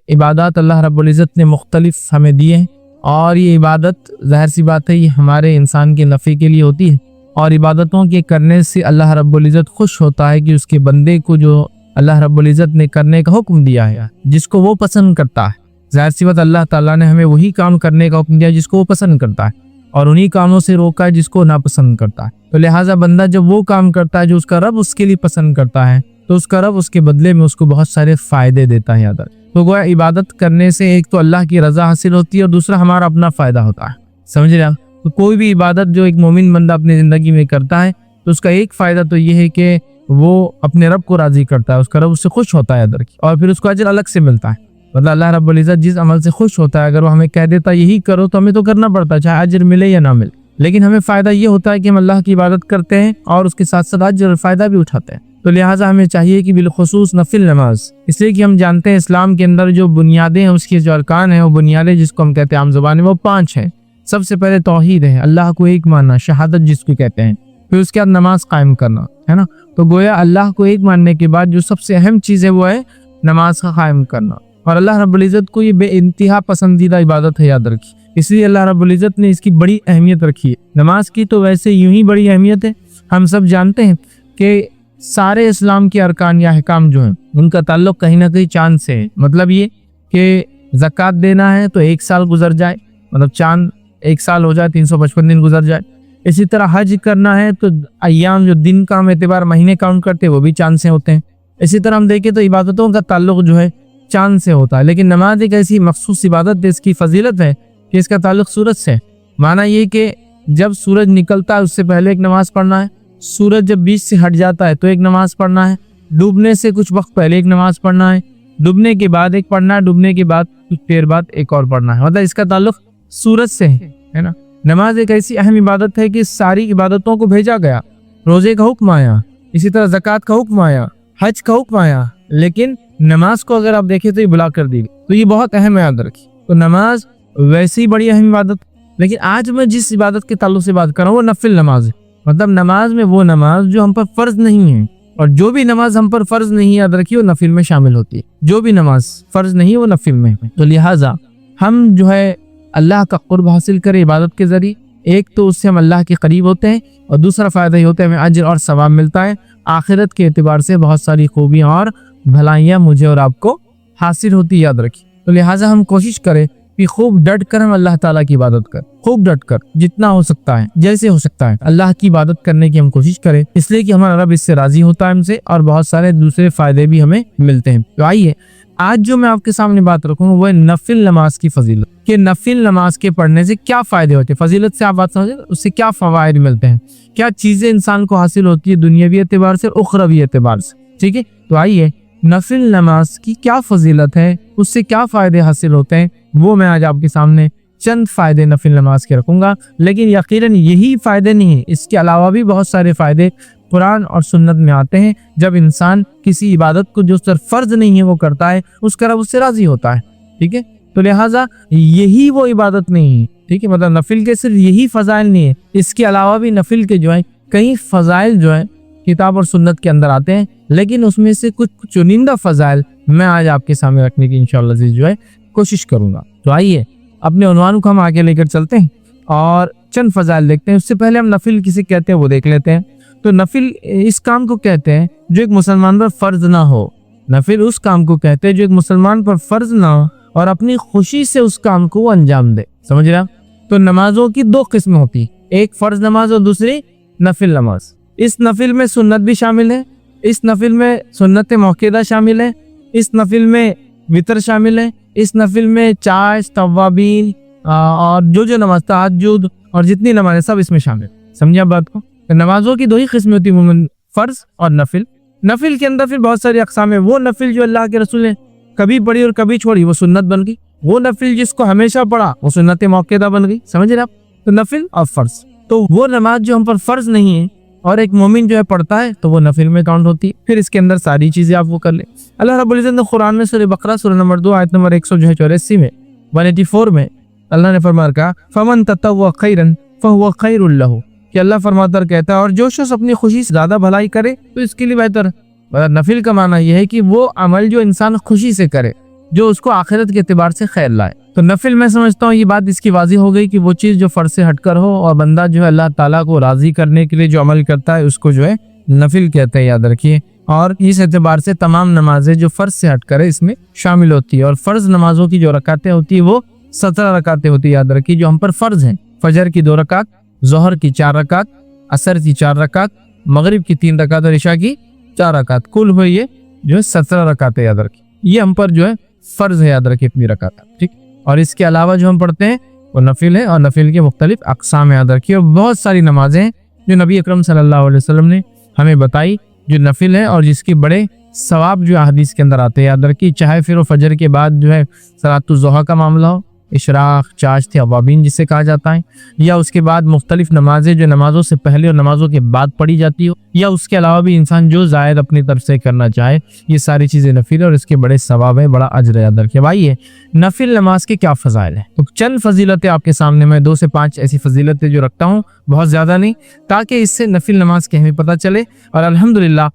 عبادات اللہ رب العزت نے مختلف ہمیں دیے ہیں، اور یہ عبادت ظاہر سی بات ہے یہ ہمارے انسان کے نفع کے لیے ہوتی ہے، اور عبادتوں کے کرنے سے اللہ رب العزت خوش ہوتا ہے کہ اس کے بندے کو جو اللہ رب العزت نے کرنے کا حکم دیا ہے جس کو وہ پسند کرتا ہے، ظاہر سی بات اللہ تعالیٰ نے ہمیں وہی کام کرنے کا حکم دیا جس کو وہ پسند کرتا ہے، اور انہی کاموں سے روکا ہے جس کو ناپسند کرتا ہے۔ تو لہٰذا بندہ جب وہ کام کرتا ہے جو اس کا رب اس کے لیے پسند کرتا ہے تو اس کا رب اس کے بدلے میں اس کو بہت سارے فائدے دیتا ہے۔ یاد رکھ، تو گویا عبادت کرنے سے ایک تو اللہ کی رضا حاصل ہوتی ہے اور دوسرا ہمارا اپنا فائدہ ہوتا ہے، سمجھ رہے آپ؟ تو کوئی بھی عبادت جو ایک مومن بندہ اپنی زندگی میں کرتا ہے تو اس کا ایک فائدہ تو یہ ہے کہ وہ اپنے رب کو راضی کرتا ہے، اس کا رب اس سے خوش ہوتا ہے ادھر کی، اور پھر اس کو اجر الگ سے ملتا ہے۔ مطلب اللہ رب العزت جس عمل سے خوش ہوتا ہے اگر وہ ہمیں کہہ دیتا یہی کرو تو ہمیں تو کرنا پڑتا ہے، چاہے اجر ملے یا نہ ملے، لیکن ہمیں فائدہ یہ ہوتا ہے کہ ہم اللہ کی عبادت کرتے ہیں اور اس کے ساتھ ساتھ اجر اور فائدہ بھی اٹھاتے ہیں۔ تو لہٰذا ہمیں چاہیے کہ بالخصوص نفل نماز، اس لیے کہ ہم جانتے ہیں اسلام کے اندر جو بنیادیں ہیں، اس کے جو ارکان ہیں، وہ بنیادیں جس کو ہم کہتے ہیں عام زبان میں وہ 5 ہیں۔ سب سے پہلے توحید ہے، اللہ کو ایک ماننا، شہادت جس کو کہتے ہیں، پھر اس کے بعد نماز قائم کرنا ہے نا۔ تو گویا اللہ کو ایک ماننے کے بعد جو سب سے اہم چیز ہے وہ ہے نماز کا قائم کرنا، اور اللہ رب العزت کو یہ بے انتہا پسندیدہ عبادت ہے، یاد رکھیے، اس لیے اللہ رب العزت نے اس کی بڑی اہمیت رکھی ہے۔ نماز کی تو ویسے یوں ہی بڑی اہمیت ہے، ہم سب جانتے ہیں کہ سارے اسلام کے ارکان یا احکام جو ہیں ان کا تعلق کہیں نہ کہیں چاند سے ہے۔ مطلب یہ کہ زکوٰۃ دینا ہے تو 1 سال گزر جائے، مطلب چاند 1 سال ہو جائے، 355 دن گزر جائے۔ اسی طرح حج کرنا ہے تو ایام جو دن کا ہم اعتبار مہینے کاؤنٹ کرتے ہیں وہ بھی چاند سے ہوتے ہیں۔ اسی طرح ہم دیکھیں تو عبادتوں کا تعلق جو ہے چاند سے ہوتا ہے، لیکن نماز ایک ایسی مخصوص عبادت ہے، اس کی فضیلت ہے کہ اس کا تعلق سورج سے ہے۔ معنی یہ کہ جب سورج نکلتا ہے اس سے پہلے ایک نماز پڑھنا ہے، سورج جب بیچ سے ہٹ جاتا ہے تو ایک نماز پڑھنا ہے، ڈوبنے سے کچھ وقت پہلے ایک نماز پڑھنا ہے، ڈوبنے کے بعد ایک پڑھنا ہے، ڈوبنے کے بعد کچھ دیر بعد ایک اور پڑھنا ہے، مطلب اس کا تعلق سورج سے ہے نا۔ نماز ایک ایسی اہم عبادت ہے کہ ساری عبادتوں کو بھیجا گیا، روزے کا حکم آیا، اسی طرح زکوٰۃ کا حکم آیا، حج کا حکم آیا، لیکن نماز کو اگر آپ دیکھیں تو یہ بلا کر دی، تو یہ بہت اہم ہے، یاد رکھیے۔ تو نماز ویسے ہی بڑی اہم عبادت، لیکن آج میں جس عبادت کے تعلق سے بات کر رہا ہوں وہ نفل نماز ہے، مطلب نماز میں وہ نماز جو ہم پر فرض نہیں ہے، اور جو بھی نماز ہم پر فرض نہیں، یاد رکھیے، وہ نفل میں شامل ہوتی ہے۔ جو بھی نماز فرض نہیں وہ نفل میں ہے۔ تو لہٰذا ہم جو ہے اللہ کا قرب حاصل کرے عبادت کے ذریعے، ایک تو اس سے ہم اللہ کے قریب ہوتے ہیں، اور دوسرا فائدہ یہ ہوتا ہے ہمیں اجر اور ثواب ملتا ہے، آخرت کے اعتبار سے بہت ساری خوبیاں اور بھلائیاں مجھے اور آپ کو حاصل ہوتی، یاد رکھیے۔ تو لہٰذا ہم کوشش کریں کہ خوب ڈٹ کر ہم اللہ تعالیٰ کی عبادت کریں، خوب ڈٹ کر، جتنا ہو سکتا ہے، جیسے ہو سکتا ہے اللہ کی عبادت کرنے کی ہم کوشش کریں، اس لیے کہ ہمارا رب اس سے راضی ہوتا ہے ہم سے، اور بہت سارے دوسرے فائدے بھی ہمیں ملتے ہیں۔ تو آئیے آج جو میں آپ کے سامنے بات رکھوں گا وہ ہے نفل نماز کی فضیلت، کہ نفل نماز کے پڑھنے سے کیا فائدے ہوتے ہیں، فضیلت سے آپ بات سمجھیں، اس سے کیا فوائد ملتے ہیں، کیا چیزیں انسان کو حاصل ہوتی ہے دنیاوی اعتبار سے اور اخروی اعتبار سے، ٹھیک ہے۔ تو آئیے نفل نماز کی کیا فضیلت ہے، اس سے کیا فائدے حاصل ہوتے ہیں، وہ میں آج آپ کے سامنے چند فائدے نفل نماز کے رکھوں گا۔ لیکن یقیناً یہی فائدے نہیں ہیں، اس کے علاوہ بھی بہت سارے فائدے قرآن اور سنت میں آتے ہیں۔ جب انسان کسی عبادت کو جو صرف فرض نہیں ہے وہ کرتا ہے، اس کا رب اس سے راضی ہوتا ہے، ٹھیک ہے۔ تو لہٰذا یہی وہ عبادت نہیں ہے، ٹھیک ہے، مطلب نفل کے صرف یہی فضائل نہیں ہے، اس کے علاوہ بھی نفل کے جو ہے کئی فضائل جو ہے کتاب اور سنت کے اندر آتے ہیں، لیکن اس میں سے کچھ چنندہ فضائل میں آج آپ کے سامنے رکھنے کی انشاءاللہ عزیز جو ہے کوشش کروں گا۔ تو آئیے اپنے عنوان کو ہم آگے لے کر چلتے ہیں اور چند فضائل دیکھتے ہیں۔ اس سے پہلے ہم نفل کسے کہتے ہیں وہ دیکھ لیتے ہیں۔ تو نفل اس کام کو کہتے ہیں جو ایک مسلمان پر فرض نہ ہو، نفل اس کام کو کہتے ہیں جو ایک مسلمان پر فرض نہ ہو اور اپنی خوشی سے اس کام کو انجام دے، سمجھ رہے ہیں؟ تو نمازوں کی 2 قسم ہوتی ہیں، ایک فرض نماز اور دوسری نفل نماز۔ اس نفل میں سنت بھی شامل ہے، اس نفل میں سنت موقعہ شامل ہے، اس نفل میں وتر شامل ہے، اس نفل میں چاش، توابین اور جو نماز تہجد اور جتنی نمازیں سب اس میں شامل، سمجھے آپ بات کو؟ نمازوں کی 2 ہی قسمیں ہوتی ہیں، فرض اور نفل۔ نفل کے اندر پھر بہت ساری اقسام ہیں، وہ نفل جو اللہ کے رسول نے کبھی پڑھی اور کبھی چھوڑی وہ سنت بن گئی، وہ نفل جس کو ہمیشہ پڑھا وہ سنت موقعہ بن گئی، سمجھ رہے آپ؟ تو نفل اور فرض، تو وہ نماز جو ہم پر فرض نہیں ہے اور ایک مومن جو ہے پڑھتا ہے تو وہ نفل میں کاؤنٹ ہوتی ہے، پھر اس کے اندر ساری چیزیں آپ وہ کر لیں۔ اللہ رب العزت نے قرآن میں سورہ بقرہ سورہ نمبر 2 آیت نمبر 184 میں 184 میں اللہ نے فرمایا کہا فمن تطوع خیرا فهو خیر له، کہ اللہ فرماتا کہتا ہے اور جو شخص اپنی خوشی سے زیادہ بھلائی کرے تو اس کے لیے بہتر ہے۔ نفل کا معنی یہ ہے کہ وہ عمل جو انسان خوشی سے کرے، जो उसको आखिरत के एतबार से खैर लाए। तो नफिल मैं समझता हूँ ये बात इसकी वाजी हो गई कि वो चीज़ जो फ़र्ज से हटकर हो और बंदा जो है अल्लाह ताला को राज़ी करने के लिए जो अमल करता है उसको जो है नफिल कहते हैं, याद रखिए। और इस एतबार से तमाम नमाजें जो फ़र्ज से हटकर है इसमें शामिल होती है। और फ़र्ज नमाजों की जो रकातें होती है वो 17 रकातें होती है, याद रखिए, जो हम पर फ़र्ज हैं। फजर की 2 रकात, ज़ोहर की 4 रकात, असर की 4 रकात, मगरिब की 3 रकात और इशा की 4 रकात, कुल हुए ये जो है 17 रकातें, याद रखिए। ये हम पर जो है फ़र्ज है, याद रखिए, इतनी रकात, ठीक। और इसके अलावा जो हम पढ़ते हैं वो नफिल है और नफिल के मुख्तलिफ अक़साम, याद रखिए। और बहुत सारी नमाजें हैं जो नबी अकरम सल्लल्लाहु अलैहि वसल्लम ने हमें बताई जो नफिल है और जिसके बड़े सवाब जो हदीस के अंदर आते हैं, याद रखिए। चाहे फिर वो फजर के बाद जो है सलातुल ज़ुहा का मामला हो, इशराक, चाश्त, अवाबीन जिसे कहा जाता है, या उसके बाद मुख्तलिफ नमाजें जो नमाजों से पहले और नमाजों के बाद पढ़ी जाती हो, या उसके अलावा भी इंसान जो ज़ायद अपनी तरफ से करना चाहे, ये सारी चीज़ें नफिल है और इसके बड़े सवाब है, बड़ा अजर याद रखिए। भाई ये नफिल नमाज के क्या फ़ज़ाइल हैं, तो चंद फजीलतें आपके सामने मैं 2 से 5 ऐसी फजीलतें जो रखता हूँ, बहुत ज़्यादा नहीं, ताकि इससे नफिल नमाज की हमें पता चले। और अल्हम्दुलिल्लाह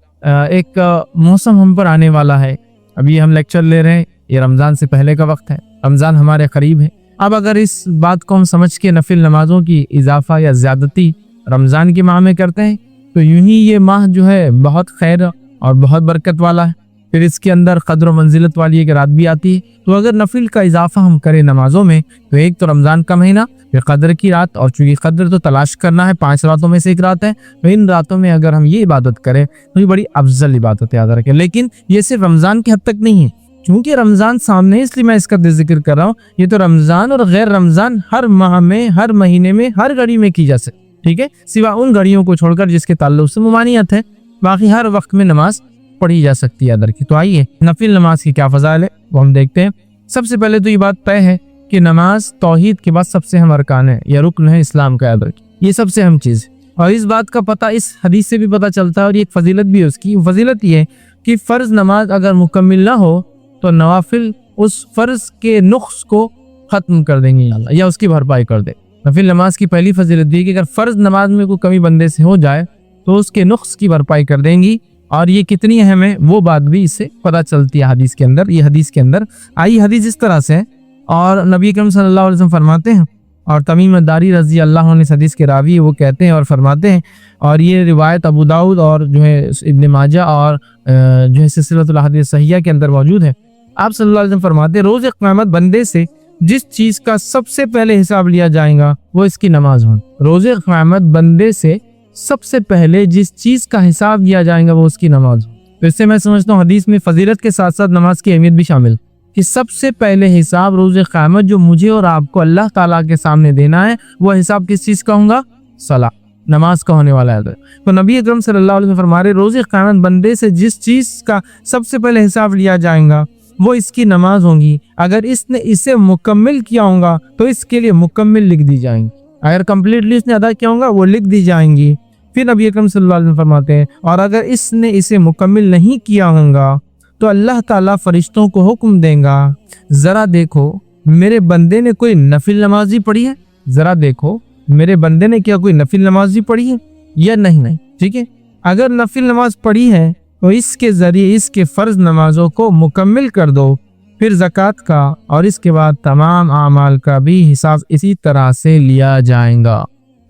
एक मौसम हम पर आने वाला है, अभी हम लेक्चर ले रहे हैं, ये रमज़ान से पहले का वक्त है, रमज़ान हमारे करीब है। अब अगर इस बात को हम समझ के नफिल नमाजों की इजाफा या ज़्यादती रमज़ान के माह में करते हैं तो यूं ही ये माह जो है बहुत खैर और बहुत बरकत वाला है। फिर इसके अंदर क़द्र व मंजिलत वाली एक रात भी आती है। तो अगर नफिल का इजाफा हम करें नमाजों में तो एक तो रमज़ान का महीना, फिर क़द्र की रात, और चूँकि क़द्र तो तलाश करना है, 5 रातों में से एक रात है, तो इन रातों में अगर हम ये इबादत करें तो ये बड़ी अफजल इबादत याद रखें। लेकिन ये सिर्फ रमज़ान की हद तक नहीं है, क्योंकि रमज़ान सामने है इसलिए मैं इसका जिक्र कर रहा हूँ। ये तो रमज़ान और गैर रमज़ान हर माह में, हर महीने में, हर घड़ी में की जा सकती, ठीक है, सिवा उन घड़ियों को छोड़कर जिसके ताल्लुक से मुमानियत है, बाकी हर वक्त में नमाज पढ़ी जा सकती है, याद रखिए। तो आइए नफिल नमाज की क्या फ़ज़ाइल है वो हम देखते हैं। सबसे पहले तो ये बात तय है कि नमाज तौहीद के बाद सबसे अहम अरकान है या रुकन है इस्लाम का, याद रखिए, ये सबसे अहम चीज़ है। और इस बात का पता इस हदीस से भी पता चलता है, और ये एक फजीलत भी है उसकी। फजीलत ये है कि फ़र्ज नमाज अगर मुकम्मिल ना हो तो नवाफिल उस फ़र्ज के नुक्स को ख़त्म कर देंगे या उसकी भरपाई कर दे। नफिल नमाज की पहली फजीलत दी कि अगर फ़र्ज नमाज में कोई कमी बंदे से हो जाए तो उसके नुक्स की भरपाई कर देंगी। और ये कितनी अहम है वो बात भी इससे पता चलती है हदीस के अंदर। ये हदीस के अंदर आई हदीस इस तरह से है, और नबी अकरम सल्लल्लाहु अलैहि वसल्लम फरमाते हैं, और तमीम अद्दारी रज़ी अल्लाह अन्हु इस हदीस के रावी वो कहते हैं और फरमाते हैं, और ये रिवायत अबू दाऊद और जो है इब्न माजा और जो है सिलसिलतुल अहादीस सहीहा के अंदर मौजूद है। आप सल्लल्लाहु अलैहि वसल्लम फरमाते हैं, रोज़ क़यामत बंदे से जिस चीज़ का सबसे पहले हिसाब लिया जाएगा वो इसकी नमाज हो। रोज़ क़यामत बंदे से सबसे पहले जिस चीज़ का हिसाब लिया जाएगा वो उसकी नमाज हो। तो इससे मैं समझता हूँ हदीस में फजीलत के साथ साथ नमाज की अहमियत भी शामिल, कि सबसे पहले हिसाब रोज़ क़यामत जो मुझे और आपको अल्लाह ताला के सामने देना है वो हिसाब किस चीज़ का होगा, सलाह, नमाज का होने वाला है। तो नबी अकरम सल्लल्लाहु अलैहि वसल्लम फरमा रहे, रोज़ क़यामत बंदे से जिस चीज़ का सबसे पहले हिसाब लिया जाएगा वो इसकी नमाज होगी। अगर इसने इसे मुकम्मिल किया होगा तो इसके लिए मुकम्मिल लिख दी जाएंगी, अगर कम्प्लीटली इसने अदा किया होगा वो लिख दी जाएंगी। फिर नबी अकरम सल्लल्लाहु अलैहि वसल्लम फरमाते हैं, और अगर इसने इसे मुकम्मिल नहीं किया होगा तो अल्लाह ताला फरिश्तों को हुक्म देगा, ज़रा देखो मेरे बंदे ने कोई नफिल नमाज ही पढ़ी है, ज़रा देखो मेरे बंदे ने क्या कोई नफिल नमाज ही पढ़ी है या नहीं। ठीक है, अगर नफिल नमाज पढ़ी है तो इसके ज़रिए इसके फ़र्ज नमाजों को मुकम्मिल कर दो। फिर ज़कात का और इसके बाद तमाम आमाल का भी हिसाब इसी तरह से लिया जाएगा।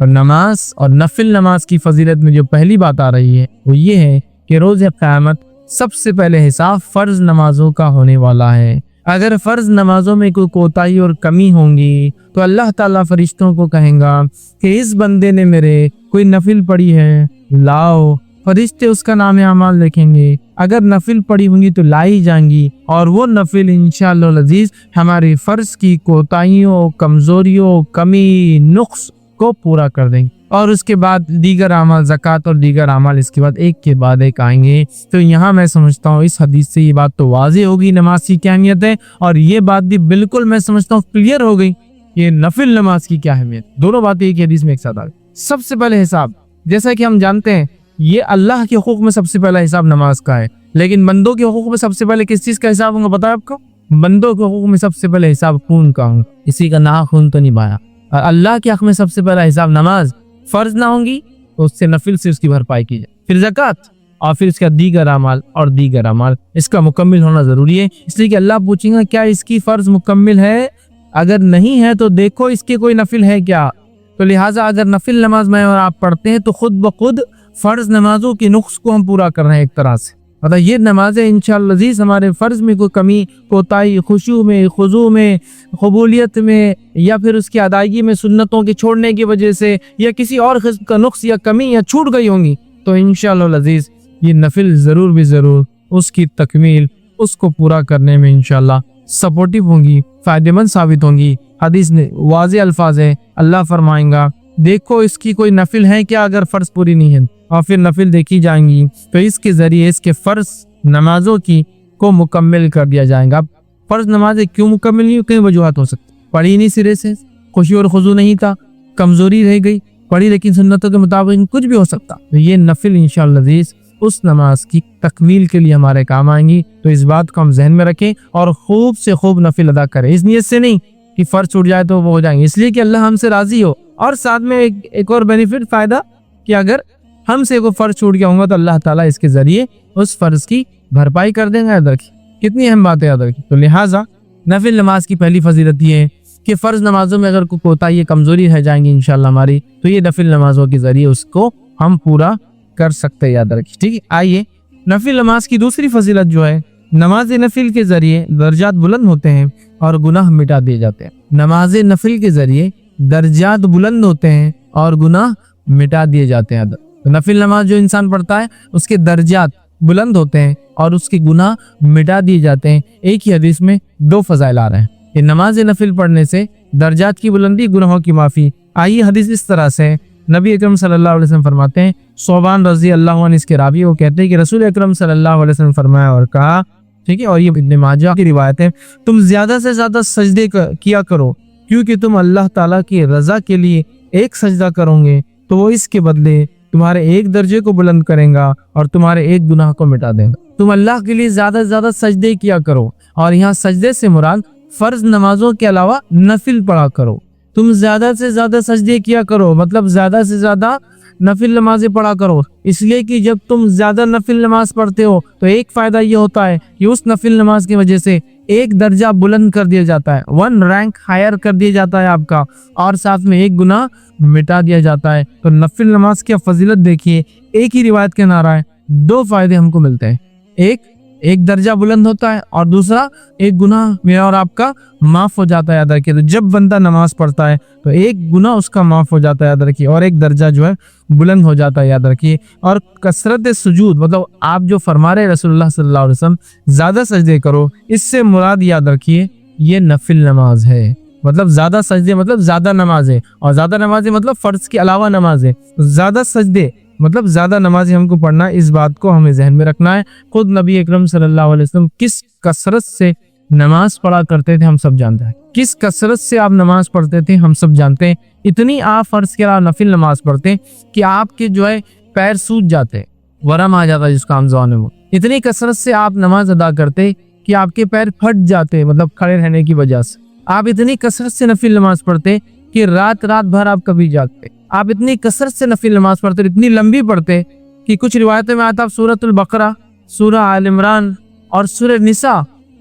और नमाज और नफिल नमाज की फजीलत में जो पहली बात आ रही है वो ये है कि रोज़ क़यामत सबसे पहले हिसाब फ़र्ज नमाजों का होने वाला है। अगर फ़र्ज नमाजों में कोई कोताही और कमी होंगी तो अल्लाह ताला फरिश्तों को कहेगा कि इस बंदे ने मेरे कोई नफिल पढ़ी है, लाओ। फरिश्ते उसका नाम आमाल लिखेंगे, अगर नफिल पढ़ी होंगी तो लाई जाएंगी, और वो नफिल इंशाअल्लाह अज़ीज़ हमारे फ़र्ज की कोताहियों, कमज़ोरियों, कमी, नुक्स को पूरा कर देंगे। और उसके बाद दीगर अमाल, ज़कात और दीगर अमाल इसके बाद एक के बाद एक आएंगे। तो यहाँ मैं समझता हूँ इस हदीस से ये बात तो वाज़ेह होगी नमाज की क्या अहमियत है, और ये बात भी बिल्कुल मैं समझता हूँ क्लियर हो गई ये नफिल नमाज की क्या अहमियत। दोनों बातें एक हदीस में एक साथ आ गई। सबसे पहले हिसाब, जैसा कि हम जानते हैं ये अल्लाह के हुकूक में सबसे पहला हिसाब नमाज का है, लेकिन बंदों के हुकूक में सबसे पहले किस चीज़ का हिसाब होगा पता है आपको? बंदों के हुकूक में सबसे पहले हिसाब खून का होगा, इसी का ना खून तो नहीं पाया। और अल्लाह के हक में सबसे पहला हिसाब नमाज, फर्ज ना होंगी तो उससे नफिल से उसकी भरपाई की जाए। फिर ज़कात, اور پھر اس کا دیگر اعمال اور دیگر اعمال، اس کا مکمل ہونا ضروری ہے، اس لیے کہ اللہ پوچھیں گا کیا اس کی فرض مکمل ہے، اگر نہیں ہے تو دیکھو اس کے کوئی نفل ہے کیا۔ تو لہٰذا اگر نفل نماز میں اور آپ پڑھتے ہیں تو خود بخود فرض نمازوں کے نقص کو ہم پورا کر رہے ہیں ایک طرح سے، مطلب یہ نمازیں انشاءاللہ عزیز ہمارے فرض میں کوئی کمی کوتاہی، خشوع میں، خضوع میں، قبولیت میں، یا پھر اس کی ادائیگی میں سنتوں کے چھوڑنے کی وجہ سے یا کسی اور قسم کا نقص یا کمی یا چھوٹ گئی ہوں گی، تو انشاءاللہ عزیز یہ نفل ضرور بھی ضرور اس کی تکمیل، اس کو پورا کرنے میں انشاءاللہ سپورٹیو ہوں گی، فائدہ مند ثابت ہوں گی۔ حدیث میں واضح الفاظ ہے، اللہ فرمائیں گا دیکھو اس کی کوئی نفل ہے کیا اگر فرض پوری نہیں ہے، اور پھر نفل دیکھی جائیں گی تو اس کے ذریعے اس کے فرض نمازوں کی کو مکمل کر دیا جائے گا۔ اب فرض نمازیں کیوں مکمل نہیں، کئی وجوہات ہو سکتی، پڑھی نہیں سرے سے، خشوع اور خضوع نہیں تھا، کمزوری رہ گئی، پڑھی لیکن سنتوں کے مطابق، کچھ بھی ہو سکتا۔ تو یہ نفل انشاءاللہ عزیز اس نماز کی تکمیل کے لیے ہمارے کام آئیں گی، تو اس بات کو ہم ذہن میں رکھیں اور خوب سے خوب نفل ادا کریں، اس نیت سے نہیں کہ فرض چھوٹ جائے تو وہ ہو جائیں گے، اس لیے کہ اللہ ہم سے راضی ہو، اور ساتھ میں ایک اور بینیفٹ فائدہ کہ اگر ہم سے کوئی فرض چھوٹ گیا ہوگا تو اللہ تعالیٰ اس کے ذریعے اس فرض کی بھرپائی کر دیں گے۔ یاد رکھیں کتنی اہم بات ہے، یاد رکھیں۔ تو لہٰذا نفل نماز کی پہلی فضیلت یہ ہے کہ فرض نمازوں میں اگر کوئی کوتاہی یا کمزوری رہ جائیں گی انشاءاللہ ہماری، تو یہ نفل نمازوں کے ذریعے اس کو ہم پورا کر سکتے ہیں، یاد رکھیں، ٹھیک ہے۔ آئیے نفل نماز کی دوسری فضیلت جو ہے، نماز نفل کے ذریعے درجات بلند ہوتے ہیں اور گناہ مٹا دیے جاتے ہیں۔ نماز نفل کے ذریعے درجات بلند ہوتے ہیں اور گناہ مٹا دیے جاتے ہیں۔ نفل نماز جو انسان پڑھتا ہے اس کے درجات بلند ہوتے ہیں اور اس کے گناہ مٹا دیے جاتے ہیں۔ ایک ہی حدیث میں دو فضائل آ رہے ہیں کہ نماز نفل پڑھنے سے درجات کی بلندی، گناہوں کی معافی۔ آئیے حدیث اس طرح سے نبی اکرم صلی اللہ علیہ وسلم فرماتے ہیں، صوبان رضی اللہ عنہ اس کے راوی، وہ کہتے ہیں کہ رسول اکرم صلی اللہ علیہ وسلم فرمایا اور کہا، ٹھیک ہے، اور یہ ابن ماجہ کی روایت ہے، تم زیادہ سے زیادہ سجدے کیا کرو، کیونکہ تم اللہ تعالیٰ کی رضا کے لیے ایک سجدہ کرو گے تو وہ اس کے بدلے تمہارے ایک درجے کو بلند کریں گا اور تمہارے ایک گناہ کو مٹا دیں گا۔ تم اللہ کے لیے زیادہ سے زیادہ سجدے کیا کرو، اور یہاں سجدے سے مراد فرض نمازوں کے علاوہ نفل پڑھا کرو۔ تم زیادہ سے زیادہ سجدے کیا کرو مطلب زیادہ سے زیادہ نفل نمازیں پڑھا کرو، اس لیے کہ جب تم زیادہ نفل نماز پڑھتے ہو تو ایک فائدہ یہ ہوتا ہے کہ اس نفل نماز کی وجہ سے ایک درجہ بلند کر دیا جاتا ہے، 1 رینک ہائر کر دیا جاتا ہے آپ کا، اور ساتھ میں ایک گناہ مٹا دیا جاتا ہے۔ تو نفل نماز کی فضیلت دیکھیے، ایک ہی روایت کے نعرہ ہے، 2 فائدے ہم کو ملتے ہیں، ایک درجہ بلند ہوتا ہے اور دوسرا ایک گناہ میرا اور آپ کا معاف ہو جاتا ہے۔ یاد رکھیے، تو جب بندہ نماز پڑھتا ہے تو ایک گناہ اس کا معاف ہو جاتا ہے، یاد رکھیے، اور ایک درجہ جو ہے بلند ہو جاتا ہے، یاد رکھیے۔ اور کثرت سجود مطلب آپ جو فرما رہے رسول اللہ صلی اللہ علیہ وسلم زیادہ سجدے کرو، اس سے مراد یاد رکھیے یہ نفل نماز ہے، مطلب زیادہ سجدے مطلب زیادہ نمازیں، اور زیادہ نمازیں مطلب فرض کے علاوہ نمازیں، زیادہ سجدے مطلب زیادہ نمازیں ہم کو پڑھنا ہے، اس بات کو ہمیں ذہن میں رکھنا ہے۔ خود نبی اکرم صلی اللہ علیہ وسلم کس کثرت سے نماز پڑھا کرتے تھے ہم سب جانتے ہیں، کس کثرت سے آپ نماز پڑھتے تھے ہم سب جانتے ہیں، اتنی آپ فرض کے علاوہ نفل نماز پڑھتے کہ آپ کے جو ہے پیر سوج جاتے، ورم آ جاتا جس کا ہم زبان میں، اتنی کثرت سے آپ نماز ادا کرتے کہ آپ کے پیر پھٹ جاتے مطلب کھڑے رہنے کی وجہ سے، آپ اتنی کثرت سے نفل نماز پڑھتے کہ رات بھر آپ کبھی جاگتے، آپ اتنی کثرت سے نفل نماز پڑھتے، اتنی لمبی پڑھتے کہ کچھ روایتوں میں آتا سورۃ البقرہ، سورہ آل عمران اور سورہ نساء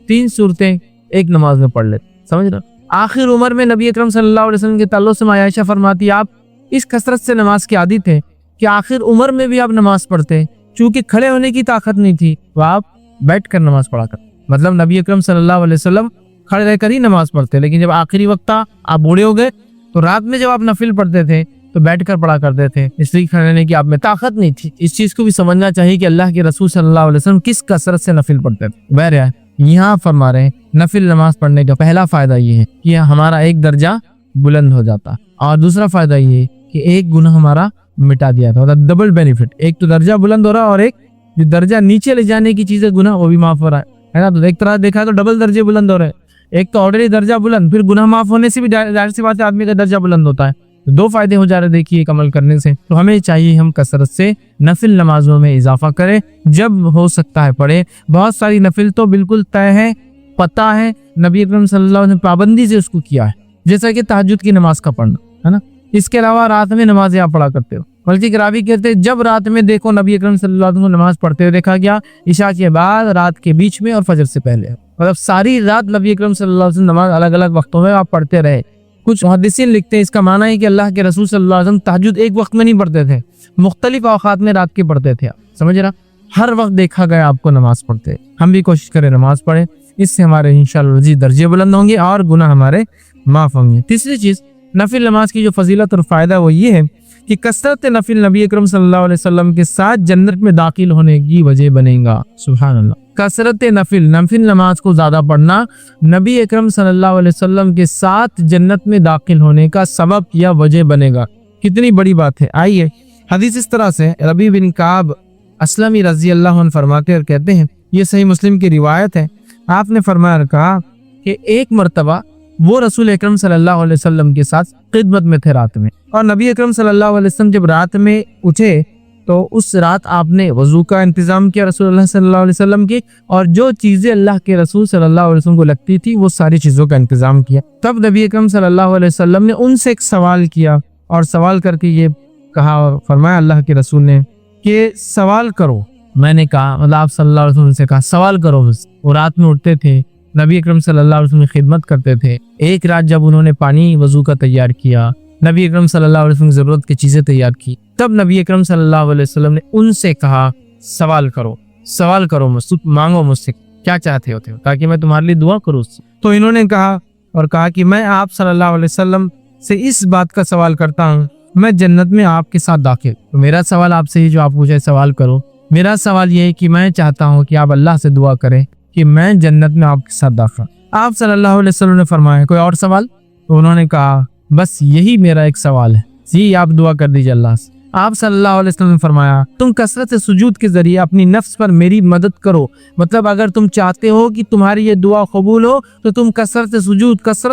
3 سورتیں ایک نماز میں پڑھ لیتے، سمجھ رہے؟ آخر عمر میں نبی اکرم صلی اللہ علیہ وسلم کے تعلق سے عائشہ فرماتی آپ اس کثرت سے نماز کے عادی تھے کہ آخر عمر میں بھی آپ نماز پڑھتے، چونکہ کھڑے ہونے کی طاقت نہیں تھی تو آپ بیٹھ کر نماز پڑھا کرتے، مطلب نبی اکرم صلی اللہ علیہ وسلم کھڑے رہ کر ہی نماز پڑھتے، لیکن جب آخری وقت تھا آپ بوڑھے ہو گئے تو رات میں جب آپ نفل پڑھتے تھے تو بیٹھ کر پڑھا کرتے تھے، اس لیے کھڑے رہنے کی آپ میں طاقت نہیں تھی۔ اس چیز کو بھی سمجھنا چاہیے کہ اللہ کے رسول صلی اللہ علیہ وسلم کس کثرت سے نفل پڑھتے تھے۔ بہرحال یہاں فرما رہے ہیں نفل نماز پڑھنے کا پہلا فائدہ یہ ہے کہ ہمارا ایک درجہ بلند ہو جاتا، اور دوسرا فائدہ یہ ہے کہ ایک گناہ ہمارا مٹا دیا تھا، مطلب ڈبل بینیفٹ، ایک تو درجہ بلند ہو رہا اور ایک جو درجہ نیچے لے جانے کی چیز ہے گناہ وہ بھی معاف ہو رہا ہے نا۔ تو ایک طرح دیکھا تو ڈبل درجے بلند ہو رہے ہیں، ایک تو آلریڈی درجہ بلند، پھر گناہ معاف ہونے سے بھی ظاہر سی بات ہے آدمی کا درجہ بلند ہوتا ہے، تو 2 فائدے ہو جا رہے دیکھیے ایک عمل کرنے سے۔ تو ہمیں چاہیے ہم کثرت سے نفل نمازوں میں اضافہ کریں، جب ہو سکتا ہے پڑھیں۔ بہت ساری نفل تو بالکل طے ہے، پتہ ہے، نبی اکرم صلی اللہ علیہ وسلم نے پابندی سے اس کو کیا ہے، جیسا کہ تہجد کی نماز کا پڑھنا ہے نا۔ اس کے علاوہ رات میں نمازیں آپ پڑھا کرتے ہو، بلکہ ایک راوی کہتے ہیں جب رات میں دیکھو نبی اکرم صلی اللہ علیہ وسلم کو نماز پڑھتے ہوئے دیکھا گیا، عشاء کے بعد، رات کے بیچ میں اور فجر سے پہلے، مطلب ساری رات نبی اکرم صلی اللہ علیہ وسلم نماز الگ الگ وقتوں میں آپ پڑھتے رہے۔ کچھ محدثین لکھتے ہیں اس کا معنی ہے کہ اللہ کے رسول صلی اللہ علیہ وسلم تہجد ایک وقت میں نہیں پڑھتے تھے، مختلف اوقات میں رات کے پڑھتے تھے، سمجھ رہا؟ ہر وقت دیکھا گیا آپ کو نماز پڑھتے۔ ہم بھی کوشش کریں نماز پڑھیں، اس سے ہمارے انشاءاللہ مزید درجے بلند ہوں گے اور گناہ ہمارے معاف ہوں گے۔ تیسری چیز نفل نماز کی جو فضیلت اور فائدہ وہ یہ ہے کہ کثرت نفل نبی اکرم صلی اللہ علیہ وسلم کے ساتھ جنت میں داخل ہونے کی وجہ بنے گا۔ سبحان اللہ، کثرت نفل نماز کو زیادہ پڑھنا نبی اکرم صلی اللہ علیہ وسلم کے ساتھ جنت میں داخل ہونے کا سبب یا وجہ بنے گا۔ کتنی بڑی بات ہے۔ آئیے حدیث اس طرح سے ربیع بن کعب اسلمی رضی اللہ عنہ فرماتے اور کہتے ہیں، یہ صحیح مسلم کی روایت ہے، آپ نے فرمایا کہا کہ ایک مرتبہ وہ رسول اکرم صلی اللہ علیہ وسلم کے ساتھ خدمت میں تھے رات میں، اور نبی اکرم صلی اللہ علیہ وسلم جب رات میں اٹھے تو اس رات آپ نے وضو کا انتظام کیا رسول اللہ صلی اللہ علیہ وسلم کی، اور جو چیزیں اللہ کے رسول صلی اللہ علیہ وسلم کو لگتی تھی وہ ساری چیزوں کا انتظام کیا۔ تب نبی اکرم صلی اللہ علیہ وسلم نے ان سے ایک سوال کیا، اور سوال کر کے یہ کہا اور فرمایا اللہ کے رسول نے کہ سوال کرو۔ میں نے کہا، مطلب آپ صلی اللہ علیہ وسلم سے کہا سوال کرو مجھ سے۔ وہ رات میں اٹھتے تھے، نبی اکرم صلی اللہ علیہ وسلم کی خدمت کرتے تھے۔ ایک رات جب انہوں نے پانی وضو کا تیار کیا، نبی اکرم صلی اللہ علیہ وسلم کی ضرورت کی چیزیں تیار کی، تب نبی اکرم صلی اللہ علیہ وسلم نے ان سے کہا سوال کرو مجھ سے، مانگو مجھ سے کیا چاہتے ہوتے ہو تاکہ میں تمہارے لیے دعا کروں۔ تو انہوں نے کہا کہ میں آپ صلی اللہ علیہ وسلم سے اس بات کا سوال کرتا ہوں، میں جنت میں آپ کے ساتھ داخل۔ تو میرا سوال آپ سے ہی جو آپ پوچھے سوال کرو، میرا سوال یہ ہے کہ میں چاہتا ہوں کہ آپ اللہ سے دعا کریں کہ میں جنت میں آپ کے ساتھ داخل۔ آپ صلی اللہ علیہ وسلم نے فرمایا کوئی اور سوال؟ تو انہوں نے کہا بس یہی میرا ایک سوال ہے، جی آپ دعا کر دیجئے اللہ سے۔ آپ صلی اللہ علیہ وسلم نے فرمایا تم کثرت سجود کے ذریعے اپنی نفس پر میری مدد کرو، مطلب اگر تم چاہتے ہو کہ تمہاری یہ دعا قبول ہو تو تم کثرت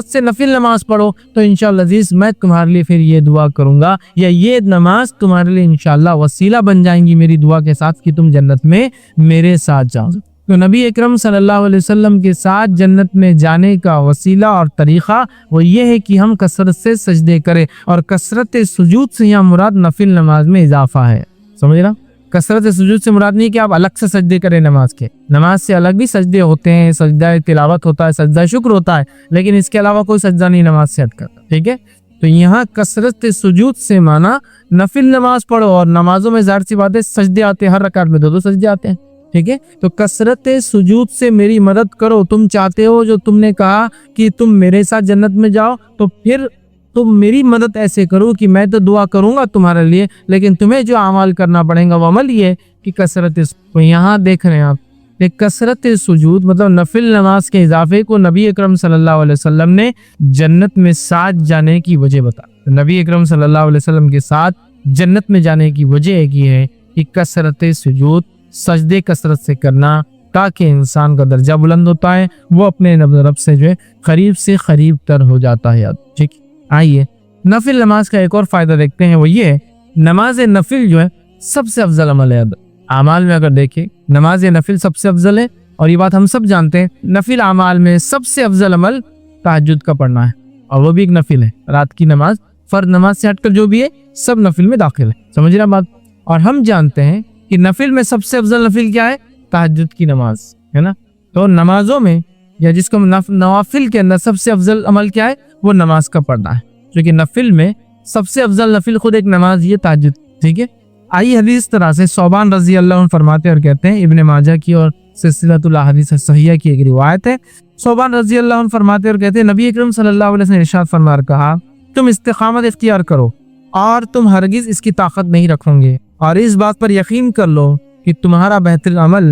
سے نفل نماز پڑھو، تو انشاءاللہ عزیز میں تمہارے لیے پھر یہ دعا کروں گا، یا یہ نماز تمہارے لیے انشاءاللہ وسیلہ بن جائیں گی میری دعا کے ساتھ کہ تم جنت میں میرے ساتھ جاؤ۔ تو نبی اکرم صلی اللہ علیہ وسلم کے ساتھ جنت میں جانے کا وسیلہ اور طریقہ وہ یہ ہے کہ ہم کثرت سے سجدے کریں، اور کثرت سجود سے یہاں مراد نفل نماز میں اضافہ ہے، سمجھ رہا؟ کثرت سجود سے مراد نہیں کہ آپ الگ سے سجدے کریں نماز کے، نماز سے الگ بھی سجدے ہوتے ہیں، سجدہ تلاوت ہوتا ہے، سجدہ شکر ہوتا ہے، لیکن اس کے علاوہ کوئی سجدہ نہیں نماز سے ہٹ کرتا، ٹھیک ہے؟ تو یہاں کثرت سجود سے مانا نفل نماز پڑھو، اور نمازوں میں ظاہر سی بات ہے سجدے آتے ہیں، ہر رکعت میں 2 سجدے آتے ہیں، ٹھیک ہے؟ تو کثرت سجود سے میری مدد کرو، تم چاہتے ہو جو تم نے کہا کہ تم میرے ساتھ جنت میں جاؤ، تو پھر تم میری مدد ایسے کرو کہ میں تو دعا کروں گا تمہارے لیے، لیکن تمہیں جو عمل کرنا پڑے گا وہ عمل یہ ہے کہ کثرت۔ تو یہاں دیکھ رہے ہیں آپ کثرت سجود مطلب نفل نماز کے اضافے کو نبی اکرم صلی اللہ علیہ وسلم نے جنت میں ساتھ جانے کی وجہ بتا۔ نبی اکرم صلی اللہ علیہ وسلم کے ساتھ جنت میں جانے کی وجہ ایک یہ ہے کہ کثرت سجود، سجدے کثرت سے کرنا، تاکہ انسان کا درجہ بلند ہوتا ہے، وہ اپنے رب سے جو ہے قریب تر ہو جاتا ہے۔ ٹھیک، آئیے نفل نماز کا ایک اور فائدہ دیکھتے ہیں، وہ یہ ہے نماز نفل جو ہے سب سے افضل عمل ہے۔ اعمال میں اگر دیکھیں نماز نفل سب سے افضل ہے، اور یہ بات ہم سب جانتے ہیں، نفل اعمال میں سب سے افضل عمل تہجد کا پڑھنا ہے، اور وہ بھی ایک نفل ہے۔ رات کی نماز فرض نماز سے ہٹ کر جو بھی ہے سب نفل میں داخل ہے، سمجھ رہے بات؟ اور ہم جانتے ہیں کہ نفل میں سب سے افضل نفل کیا ہے؟ تہجد کی نماز ہے نا۔ تو نمازوں میں یا جس کو نوافل کے اندر سب سے افضل عمل کیا ہے؟ وہ نماز کا پڑھنا ہے، کیونکہ نفل میں سب سے افضل نفل خود ایک نماز یہ تہجد، ٹھیک ہے؟ آئیے حدیث طرح سے ثوبان رضی اللہ عنہ فرماتے اور کہتے ہیں، ابن ماجہ کی اور سلسلۃ الاحادیث الصحیحہ کی ایک روایت ہے، ثوبان رضی اللہ عنہ فرماتے اور کہتے ہیں نبی اکرم صلی اللہ علیہ وسلم نے ارشاد فرمایا کہا تم استقامت اختیار کرو اور تم ہرگز اس کی طاقت نہیں رکھو گے، اور اس بات پر یقین کر لو کہ تمہارا بہترین عمل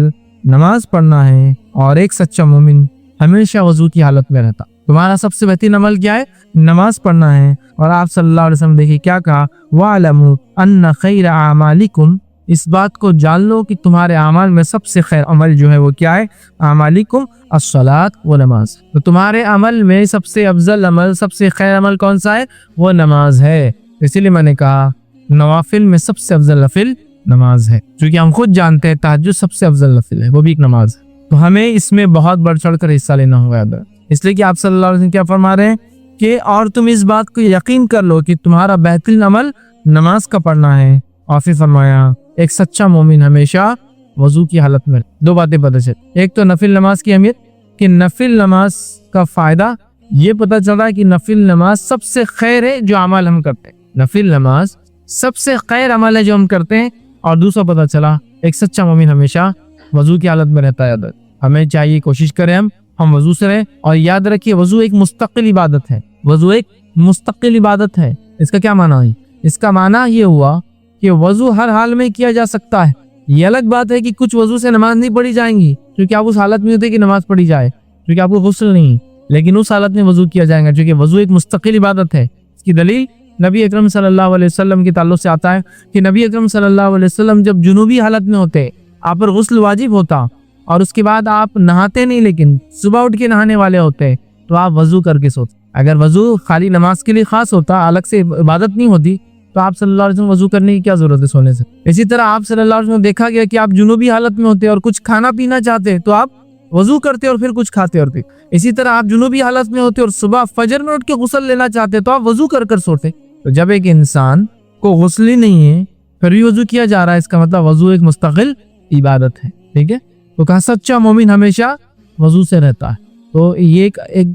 نماز پڑھنا ہے، اور ایک سچا مومن ہمیشہ وضو کی حالت میں رہتا۔ تمہارا سب سے بہترین عمل کیا ہے؟ نماز پڑھنا ہے۔ اور آپ صلی اللہ علیہ وسلم دیکھیے کیا کہا، وَاعْلَمُوا أَنَّ خَيْرَ أَعْمَالِكُمْ، اس بات کو جان لو کہ تمہارے اعمال میں سب سے خیر عمل جو ہے وہ کیا ہے؟ اعمالکم الصلاۃ و نماز۔ تو تمہارے عمل میں سب سے افضل عمل، سب سے خیر عمل کون سا ہے؟ وہ نماز ہے۔ اسی لیے میں نے کہا نوافل میں سب سے افضل نفل نماز ہے، کیونکہ ہم خود جانتے ہیں تہجد سب سے افضل نفل ہے، وہ بھی ایک نماز ہے۔ تو ہمیں اس میں بہت بڑھ چڑھ کر حصہ لینا ہوگا، اس لیے کہ آپ صلی اللہ علیہ وسلم کیا فرما رہے ہیں کہ اور تم اس بات کو یقین کر لو کہ تمہارا بہترین عمل नमाज का पढ़ना है। और फिर फरमाया एक सच्चा मोमिन हमेशा वजू की हालत में। दो बातें पता चली, एक तो नफिल नमाज की अहमियत कि नफिल नमाज का फायदा ये पता चल रहा है कि नफिल नमाज सबसे खैर है जो अमल हम करते हैं। नफिल नमाज सबसे खैर अमल है जो हम करते हैं। और दूसरा पता चला एक सच्चा मोमिन हमेशा वजू की हालत में रहता है। हमें चाहिए कोशिश करें हम वजू से रहें। और याद रखिए वजू एक मुस्तकिल इबादत है। वजू एक मुस्तकिल इबादत है। इसका क्या माना है? इसका माना ये हुआ कि वजू हर हाल में किया जा सकता है। ये अलग बात है कि कुछ वजू से नमाज नहीं पढ़ी जाएंगी क्योंकि आप उस हालत में होते कि नमाज पढ़ी जाए, क्योंकि आपको गुस्ल नहीं, लेकिन उस हालत में वजू किया जाएगा क्योंकि वजू एक मुस्तकिल इबादत है। इसकी दलील नबी अकरम सल्लल्लाहु अलैहि वसल्लम के ताल्लुक से आता है कि नबी अकरम सल्लल्लाहु अलैहि वसल्लम जब जुनूबी हालत में होते आप पर गुस्ल वाजिब होता और उसके बाद आप नहाते नहीं, लेकिन सुबह उठ के नहाने वाले होते तो आप वजू करके सोते। अगर वजू खाली नमाज के लिए खास होता, अलग से इबादत नहीं होती, तो आप सल्लल्लाहु अलैहि वसल्लम वजू करने की क्या जरूरत है सोने से। इसी तरह आप सल्लल्लाहु अलैहि वसल्लम देखा गया कि आप जुनूबी हालत में होते और कुछ खाना पीना चाहते तो आप वजू करते और फिर कुछ खाते और फिर इसी तरह आप जुनूबी हालत में होते और सुबह फजर में उठ के गुस्ल लेना चाहते तो आप वजू कर सोते। तो जब एक इंसान को गुस्ल ही नहीं है फिर भी वजू किया जा रहा है, इसका मतलब वजू एक मुस्तकिल इबादत है। ठीक है, तो कहा सच्चा मोमिन हमेशा वजू से रहता है। तो ये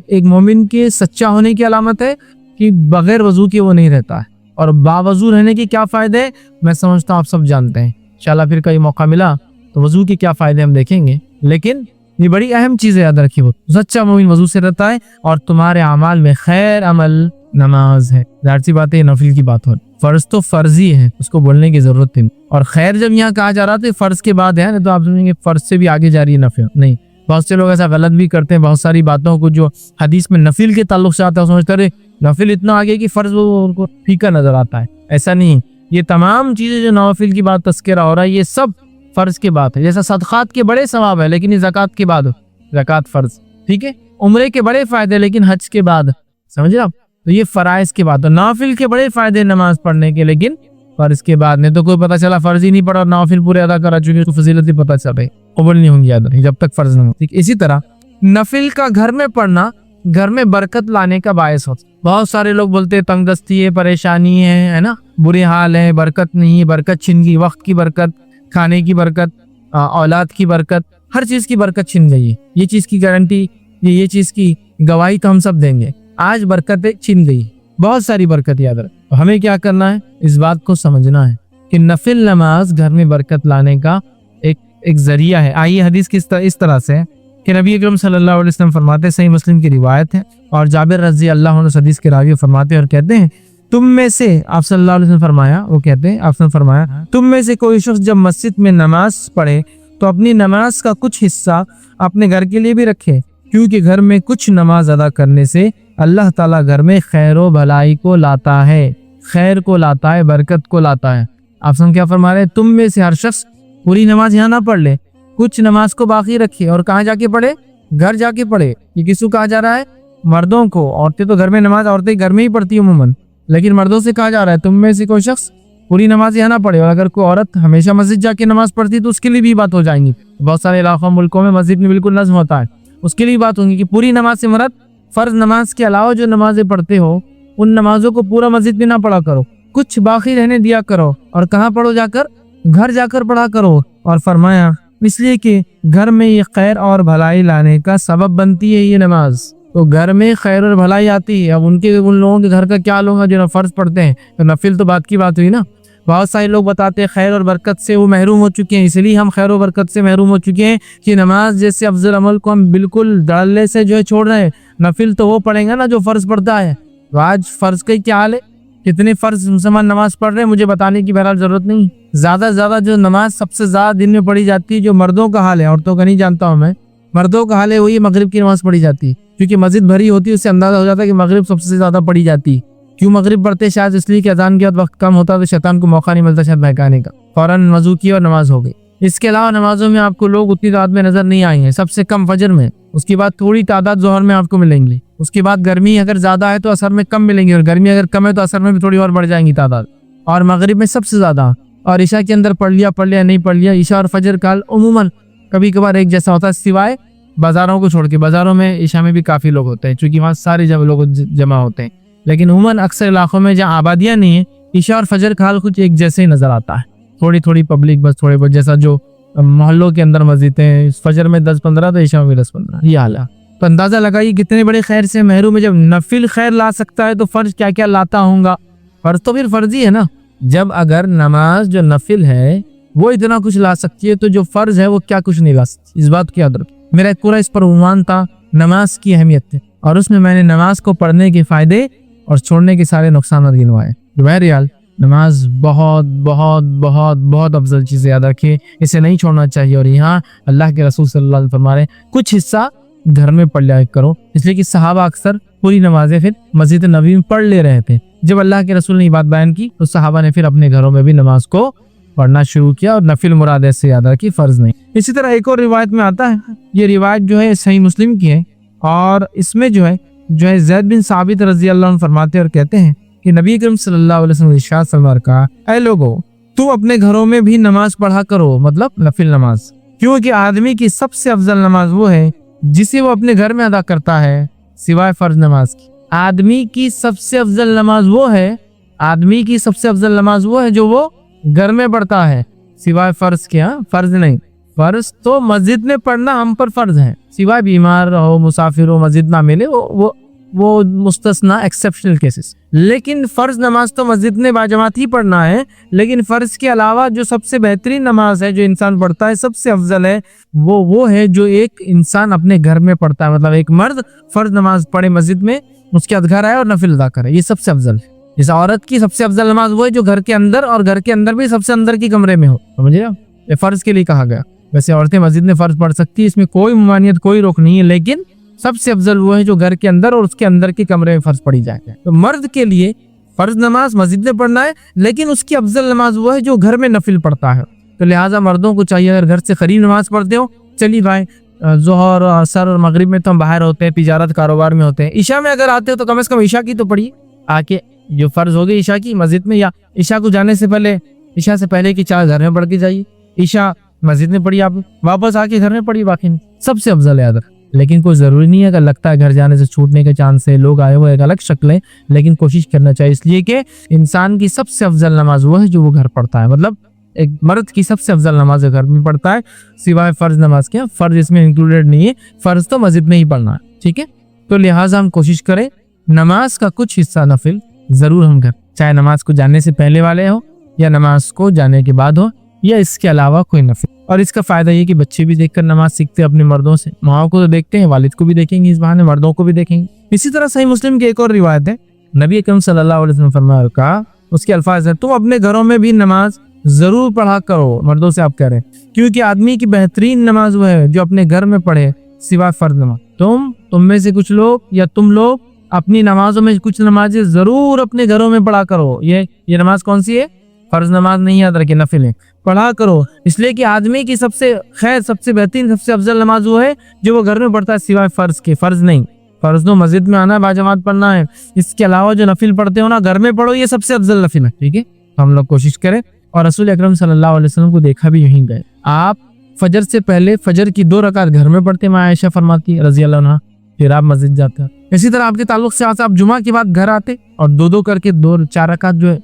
एक मोमिन के सच्चा होने की अलामत है कि बगैर वजू के वो नहीं रहता है। और बावजू रहने के क्या फायदे हैं मैं समझता हूँ आप सब जानते हैं। इंशाल्लाह फिर कहीं मौका मिला तो वजू के क्या फायदे हम देखेंगे, लेकिन ये बड़ी अहम चीज है, याद रखिए। वो सच्चा मोमिन वजू से रहता है और तुम्हारे अमाल में खैर अमल नमाज है। जाहिर सी बात है नफिल की बात हो, फर्ज तो फर्जी है, उसको बोलने की जरूरत नहीं। और खैर जब यहाँ कहा जा रहा था फर्ज के बाद है, तो आप समझेंगे फर्ज से भी आगे जा रही है नफिल। नहीं, बहुत से लोग ऐसा गलत भी करते हैं। बहुत सारी बातों को जो हदीस में नफिल के ताल्लुक से आता है समझते रहे नफिल इतना आगे कि फर्ज वो उनको फीका नजर आता है। ऐसा नहीं, ये तमाम चीजें जो नवाफिल की बात तस्करा हो रहा है ये सब फर्ज के बाद है। जैसा सदकात के बड़े सवाब है लेकिन ये ज़कात के बाद, ज़कात फर्ज, ठीक है। उम्रे के बड़े फायदे लेकिन हज के बाद, समझ रहे आप। तो ये फराइज के बाद, तो नाफिल के बड़े फायदे नमाज पढ़ने के लेकिन फर्ज के बाद। नहीं तो कोई पता चला फर्ज ही नहीं पढ़ा और नाफिल पूरे अदा करा चुके तो फजीलत ही पता चल रही, कबूल नहीं होंगी याद नहीं जब तक फर्ज नहीं हो। ठीक, इसी तरह नफिल का घर में पढ़ना घर में बरकत लाने का बायस होता। बहुत सारे लोग बोलते हैं तंगदस्ती है, परेशानी है ना, बुरे हाल है, बरकत नहीं है, बरकत छिन गई, वक्त की बरकत, खाने की बरकत, औलाद की बरकत, हर चीज की बरकत छिन गई है। ये चीज की गारंटी, ये चीज की गवाही तो हम सब देंगे। आज बरकतें छिन गई, बहुत सारी बरकत याद रख। तो हमें क्या करना है, इस बात को समझना है कि नफिल नमाज घर में बरकत लाने का एक जरिया है। आइए हदीस की इस तरह से कि नबी अकरम सल्लल्लाहु अलैहि वसल्लम फरमाते, सही मुस्लिम की रिवायत है और जाबिर रज़ी अल्लाह अन्हु हदीस के रावी फरमाते और कहते हैं तुम में से, आप सल्लल्लाहु अलैहि वसल्लम फरमाया, वो कहते हैं आपने फरमाया तुम में से कोई शख्स जब मस्जिद में नमाज पढ़े तो अपनी नमाज का कुछ हिस्सा अपने घर के लिए भी रखे, क्योंकि घर में कुछ नमाज अदा करने से अल्लाह ताला घर में खैर व भलाई को लाता है, खैर को लाता है, बरकत को लाता है। आप सब क्या फरमा रहे हैं, तुम में से हर शख्स पूरी नमाज यहाँ ना पढ़ ले, कुछ नमाज को बाकी रखे और कहाँ जाके पढ़े, घर जाके पढ़े। ये किसको कहा जा रहा है, मर्दों को। औरतें तो घर में नमाज, औरतें घर में ही पढ़ती है उम्मन, लेकिन मर्दों से कहा जा रहा है तुम में से कोई शख्स पूरी नमाज यहाँ ना पढ़े। और अगर कोई औरत हमेशा मस्जिद जाके नमाज पढ़ती तो उसके लिए भी बात हो जाएंगी। बहुत सारे इलाकों मुल्कों में मस्जिद में बिल्कुल नज़्म होता है, उसके लिए बात होगी कि पूरी नमाज से मरद फर्ज नमाज के अलावा जो नमाजें पढ़ते हो उन नमाजों को पूरा मस्जिद में ना पढ़ा करो, कुछ बाकी रहने दिया करो। और कहाँ पढ़ो, जाकर घर जाकर पढ़ा करो। और फरमाया इसलिए कि घर में ये खैर और भलाई लाने का सबब बनती है ये नमाज। तो घर में खैर और भलाई आती है। अब उन लोगों के घर का क्या लोग जो फर्ज पढ़ते हैं, तो नफिल तो बात की बात हुई ना। बहुत सारे लोग बताते हैं खैर और बरकत से वो महरूम हो चुके हैं, इसलिए हम खैर और बरकत से महरूम हो चुके हैं कि नमाज जैसे अफजल अमल को हम बिल्कुल डरले से जो है छोड़ रहे हैं। नफिल तो वो पढ़ेंगे ना जो फर्ज पढ़ता है। तो आज फर्ज का क्या हाल है, कितने फर्ज मुसलमान नमाज पढ़ रहे हैं मुझे बताने की बहरहाल जरूरत नहीं। ज्यादा से ज्यादा जो नमाज सबसे ज्यादा दिन में पढ़ी जाती है, जो मर्दों का हाल है, औरतों का नहीं जानता हूँ मैं, मर्दों का हाल है वही मगरिब की नमाज पढ़ी जाती है। क्योंकि मस्जिद भरी होती है, उससे अंदाजा हो जाता है कि मगरिब सबसे ज्यादा पढ़ी जाती है। क्यों मगरिब पढ़ते, शायद इसलिए कि अजान के बाद वक्त कम होता तो शैतान को मौका नहीं मिलता शायद बहकाने का, फौरन वजू की और नमाज हो गई। इसके अलावा नमाजों में आपको लोग उतनी तादाद में नजर नहीं आएंगे, सबसे कम फजर में, उसके बाद थोड़ी तादाद जोहर में आपको मिलेंगी, उसके बाद गर्मी अगर ज्यादा है तो असर में कम मिलेंगी, और गर्मी अगर कम है तो असर में भी थोड़ी और बढ़ जाएंगी तादाद। और मगरिब में सबसे ज्यादा, और ईशा के अंदर पढ़ लिया नहीं पढ़ लिया। ईशा और फजर काल उमूमन कभी कभार एक जैसा होता है, सिवाय बाजारों को छोड़ के। बाजारों में ईशा में भी काफी लोग होते हैं क्योंकि वहाँ सारे लोग जमा होते हैं, लेकिन उमूमन अक्सर इलाकों में जहाँ आबादियाँ नहीं है ईशा और फजर का हाल कुछ एक जैसे ही नजर आता है, थोड़ी थोड़ी पब्लिक बस थोड़े बहुत, जैसा जो मोहल्लों के अंदर मस्जिदें हैं, फजर में 10-15 तो ईशा में 10-15, ये हाल है। तो अंदाजा लगाइए कितने बड़े खैर से महरूम है। जब नफिल खैर ला सकता है तो फर्ज क्या क्या लाता होगा। फर्ज तो फिर फर्ज ही है ना। जब अगर नमाज जो नफिल है वो इतना कुछ ला सकती है तो जो फर्ज है वो क्या कुछ नहीं ला सकती। इस बात को याद रखिए। मेरा एक पूरा इस पर उन्वान था नमाज की अहमियत है, और उसमें मैंने नमाज को पढ़ने के फायदे और छोड़ने के सारे नुकसान गिनवाए। बहरहाल नमाज बहुत बहुत बहुत बहुत अफजल चीज़ याद रखिए, इसे नहीं छोड़ना चाहिए। और यहाँ अल्लाह के रसूल सल्लल्लाहु अलैहि वसल्लम फरमा रहे कुछ हिस्सा घर में पढ़ लिया करो, इसलिए कि सहाबा अक्सर पूरी नमाजें फिर मस्जिद नबी में पढ़ ले रहे थे। जब अल्लाह के रसूल ने ये बात बयान की तो सहाबा ने फिर अपने घरों में भी नमाज को पढ़ना शुरू किया, और नफिल मुराद ऐसे याद रखी, फर्ज नहीं। इसी तरह एक और रिवायत में आता है, ये रिवायत जो है सही मुस्लिम की है, और इसमें जो है ज़ैद बिन साबित रजी अल्लाह अन्हु फरमाते और कहते हैं कि नबी अकरम सल्लल्लाहु अलैहि वसल्लम ने इरशाद फरमाया कहा, ऐ लोगो तुम अपने घरों में भी नमाज पढ़ा करो, मतलब नफिल नमाज, क्योंकि आदमी की सबसे अफजल नमाज वो है जिसे वो अपने घर में अदा करता है सिवाय फर्ज नमाज की। आदमी की सबसे अफजल नमाज वो है, आदमी की सबसे अफजल नमाज वो है जो वो घर में पढ़ता है सिवाय फर्ज के। हाँ, फर्ज नहीं, फर्ज तो मस्जिद में पढ़ना हम पर फर्ज है, सिवाय बीमार हो, मुसाफिर हो, मस्जिद ना मिले, वो मुस्तस्ना एक्सेप्शनल केसेस। लेकिन फर्ज नमाज तो मस्जिद में बाजमात ही पढ़ना है। लेकिन फर्ज के अलावा जो सबसे बेहतरीन नमाज है जो इंसान पढ़ता है, सबसे अफजल है, वो है जो एक इंसान अपने घर में पढ़ता है। मतलब एक मर्द फर्ज नमाज पढ़े मस्जिद में, उसके बाद घर आए और नफिल अदा करे, ये सबसे अफजल है। इस औरत की सबसे अफजल नमाज वो है जो घर के अंदर, और घर के अंदर भी सबसे अंदर की कमरे में हो, समझिए। ये फर्ज के लिए कहा गया। वैसे औरतें मस्जिद में फर्ज पढ़ सकती है, इसमें कोई ममानियत कोई रोक नहीं है, लेकिन सबसे अफजल वो है जो घर के अंदर और उसके अंदर के कमरे में फर्ज पढ़ी जाए। तो मर्द के लिए फर्ज नमाज मस्जिद में पढ़ना है, लेकिन उसकी अफजल नमाज वो है जो घर में नफिल पढ़ता है। तो लिहाजा मर्दों को चाहिए, अगर घर से करीब नमाज पढ़ते हो, चलिए भाई जोहर और असर और मगरिब में तो हम बाहर होते हैं, तिजारत कारोबार में होते हैं, ईशा में अगर आते हो तो कम से कम ईशा की तो पढ़िए आके, जो फर्ज होगी ईशा की मस्जिद में, या ईशा को जाने से पहले, ईशा से पहले की 4 घर में पढ़ के जाइए, ईशा मस्जिद में पढ़िए, आप वापस आके घर में पढ़िए, बाकी सबसे अफजल याद। लेकिन कोई जरूरी नहीं है, अगर लगता है घर जाने से छूटने के चांस है, लोग आए हुए एक अलग शक्ल है, लेकिन कोशिश करना चाहिए, इसलिए कि इंसान की सबसे अफजल नमाज वो है जो वो घर पढ़ता है। मतलब एक मर्द की सबसे अफजल नमाज घर में पढ़ता है सिवाय फर्ज नमाज के। फर्ज इसमें इंक्लूडेड नहीं है, फर्ज तो मस्जिद में ही पढ़ना है, ठीक है। तो लिहाजा हम कोशिश करें नमाज का कुछ हिस्सा नफिल जरूर हम घर, चाहे नमाज को जाने से पहले वाले हो या नमाज को जाने के बाद हो, या इसके अलावा कोई नफिल। और इसका फायदा ये कि बच्चे भी देखकर नमाज सीखते हैं अपने मर्दों से, माओ को तो देखते हैं, वालिद को भी देखेंगे, इस बहाने मर्दों को भी देखेंगे। इसी तरह सही मुस्लिम की एक और रिवायत है, नबी अकरम सल्लल्लाहु अलैहि वसल्लम फरमाया कहा, उसके अल्फाज है, तुम अपने घरों में भी नमाज जरूर पढ़ा करो, मर्दों से आप कह रहे हैं, क्योंकि आदमी की बेहतरीन नमाज वो है जो अपने घर में पढ़े सिवाय फर्ज नमाज। तुम में से कुछ लोग या तुम लोग अपनी नमाजों में कुछ नमाजें जरूर अपने घरों में पढ़ा करो। ये नमाज कौन सी है? फर्ज नमाज नहीं, याद रखिए, नफिल है, पढ़ा करो। इसलिए कि आदमी की सबसे खैर, सबसे बेहतरीन, सबसे अफजल नमाज वो है जो वो घर में पढ़ता है सिवाय फर्ज के। फर्ज नहीं, फर्ज तो मस्जिद में आना है, बाजमात पढ़ना है, इसके अलावा जो नफिल पढ़ते हो ना घर में पढ़ो, ये सबसे अफजल नफिल है, ठीक है। तो हम लोग कोशिश करें, और रसूल अकरम सल्लल्लाहु अलैहि वसल्लम को देखा भी यहीं गए, आप फजर से पहले फजर की 2 रकात घर में पढ़ते, माँ आयशा फरमाती है रजी अल्लाह अन्हा, फिर आप मस्जिद जाते हैं। इसी तरह आपके ताल्लुक से आप जुमा के बाद घर आते और 2-2 करके 2-4 रकात जो है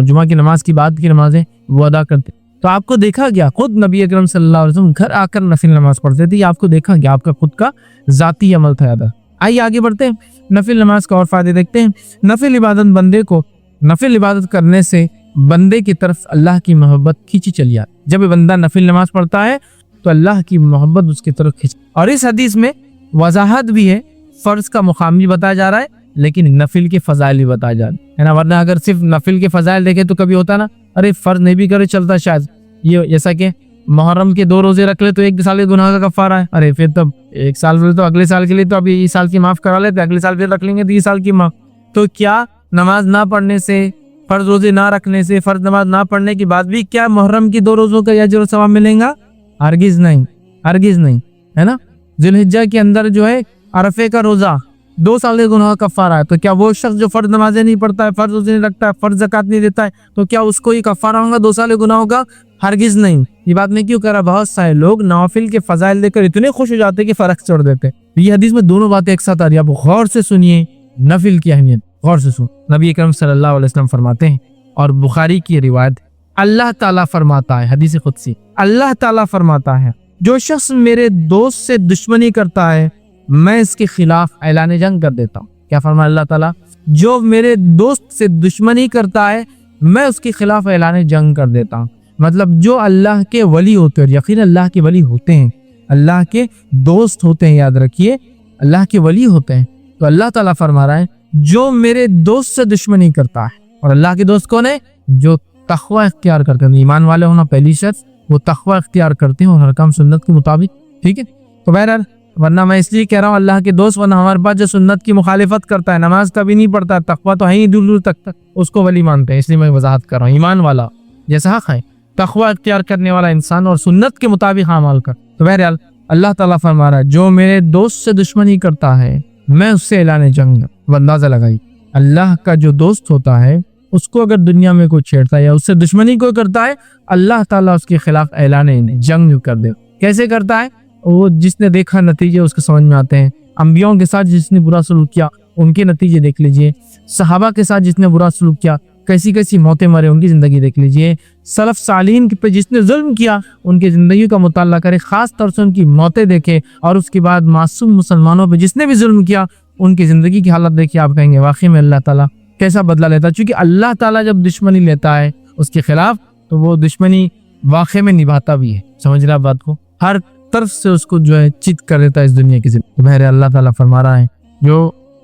जुमा की नमाज की बाद की नमाजें वो अदा करते। तो आपको देखा गया, खुद नबी अकरम सल्लल्लाहु अलैहि वसल्लम घर आकर नफिल नमाज पढ़ते थे, आपको देखा गया, आपका खुद का जाती अमल था याद। आइए आगे बढ़ते हैं, नफिल नमाज का और फायदे देखते हैं। नफिल इबादत बंदे को, नफिल इबादत करने से बंदे की तरफ अल्लाह की मोहब्बत खींची चली आती। जब बंदा नफिल नमाज पढ़ता है तो अल्लाह की मोहब्बत उसकी तरफ खींच। और इस हदीस में वजाहत भी है, फर्ज का मुकाम भी बताया जा रहा है, लेकिन नफिल के फजाइल भी बताया जा रहा है ना। वरना अगर सिर्फ नफिल के फजाइल देखे तो कभी होता ना, अरे फर्ज नहीं भी करे चलता शायद, ये जैसा कि मुहर्रम के 2 रोजे रख ले तो 1 साल के गुनाह का कफारा है, अरे फिर तब 1 साल फिर तो अगले साल के लिए तो अभी इस साल की माफ करा लेते, अगले साल फिर रख लेंगे 3 साल की माफ। तो क्या नमाज ना पढ़ने से, फर्ज रोजे ना रखने से, फर्ज नमाज ना पढ़ने के बाद भी क्या मुहर्रम की 2 रोजों का अजर और सवाब मिलेगा? हरगिज नहीं, हरगिज नहीं, है ना। जिलहिज्जा के अंदर जो है अरफे का रोजा 2 साल के गुनाह का कफारा है, तो क्या वो शख्स जो फर्ज नमाजें नहीं पढ़ता है, फर्ज रोजे नहीं रखता है, फर्ज ज़कात नहीं देता है, तो क्या उसको ही कफारा होगा 2 साल के गुनाहों का? हरगिज नहीं। ये बात मैं क्यों कर रहा, बहुत सारे लोग नवाफिल के फजाइल देकर इतने खुश हो जाते हैं कि फर्क छोड़ देते हैं। ये हदीस में दोनों बातें एक साथ आ रही है, आप गौर से सुनिए, नफिल की अहमियत गौर से सुन। नबी अकरम सल्लल्लाहु अलैहि वसल्लम फरमाते हैं, اور بخاری کی روایت اللہ تعالیٰ فرماتا ہے, حدیث قدسی, اللہ تعالیٰ فرماتا ہے جو شخص میرے دوست سے دشمنی کرتا ہے میں اس کے خلاف اعلان جنگ کر دیتا ہوں. کیا فرمایا اللہ تعالیٰ؟ جو میرے دوست سے دشمنی کرتا ہے میں اس کے خلاف اعلان جنگ کر دیتا ہوں. مطلب جو اللہ کے ولی ہوتے ہیں, اور یقین اللہ کے ولی ہوتے ہیں, اللہ کے دوست ہوتے ہیں, یاد رکھیے اللہ کے ولی ہوتے ہیں. تو اللہ تعالیٰ فرما رہا ہے جو میرے دوست سے دشمنی کرتا ہے, اور اللہ کے دوست کون ہے؟ جو تقوی اختیار کرتے ہیں. ایمان والے ہونا پہلی شرط, وہ تقوی اختیار کرتے ہیں اور ہر کام سنت کے مطابق. ٹھیک ہے, تو بہرحال ورنہ میں اس لیے کہہ رہا ہوں اللہ کے دوست, ورنہ ہمارے پاس جو سنت کی مخالفت کرتا ہے, نماز کبھی نہیں پڑھتا, تقوی تو ہے ہی دور دور تک, اس کو ولی مانتے ہیں. اس لیے میں وضاحت کر رہا ہوں, ایمان والا جیسا حق ہے, تقوی اختیار کرنے والا انسان اور سنت کے مطابق عمل کر. تو بہرحال اللہ تعالیٰ فرما رہا ہے جو میرے دوست سے دشمنی کرتا ہے میں اس سے اعلان جنگ. اندازہ لگائی اللہ کا جو دوست ہوتا ہے اس کو اگر دنیا میں کوئی چھیڑتا ہے یا اس سے دشمنی کوئی کرتا ہے اللہ تعالیٰ اس کے خلاف اعلان جنگ کر دے. کیسے کرتا ہے؟ وہ جس نے دیکھا نتیجے اس کو سمجھ میں آتے ہیں. انبیاءوں کے ساتھ جس نے برا سلوک کیا ان کے نتیجے دیکھ لیجئے, صحابہ کے ساتھ جس نے برا سلوک کیا کیسی کیسی موتیں مرے ان کی زندگی دیکھ لیجئے, سلف صالحین پہ جس نے ظلم کیا ان کی زندگی کا مطالعہ کرے, خاص طور سے ان کی موتیں دیکھے, اور اس کے بعد معصوم مسلمانوں پہ جس نے بھی ظلم کیا ان کی زندگی کی حالت دیکھیے, آپ کہیں گے واقعی میں اللہ تعالیٰ کیسا بدلہ لیتا ہے. چونکہ اللہ تعالیٰ جب دشمنی لیتا ہے اس کے خلاف تو وہ دشمنی واقع میں نبھاتا بھی ہے. سمجھ رہا بات کو؟ ہر طرف سے اس کو جو ہے چت کر دیتا ہے اس دنیا کی زندگی. بہر اللہ تعالیٰ فرما رہا ہے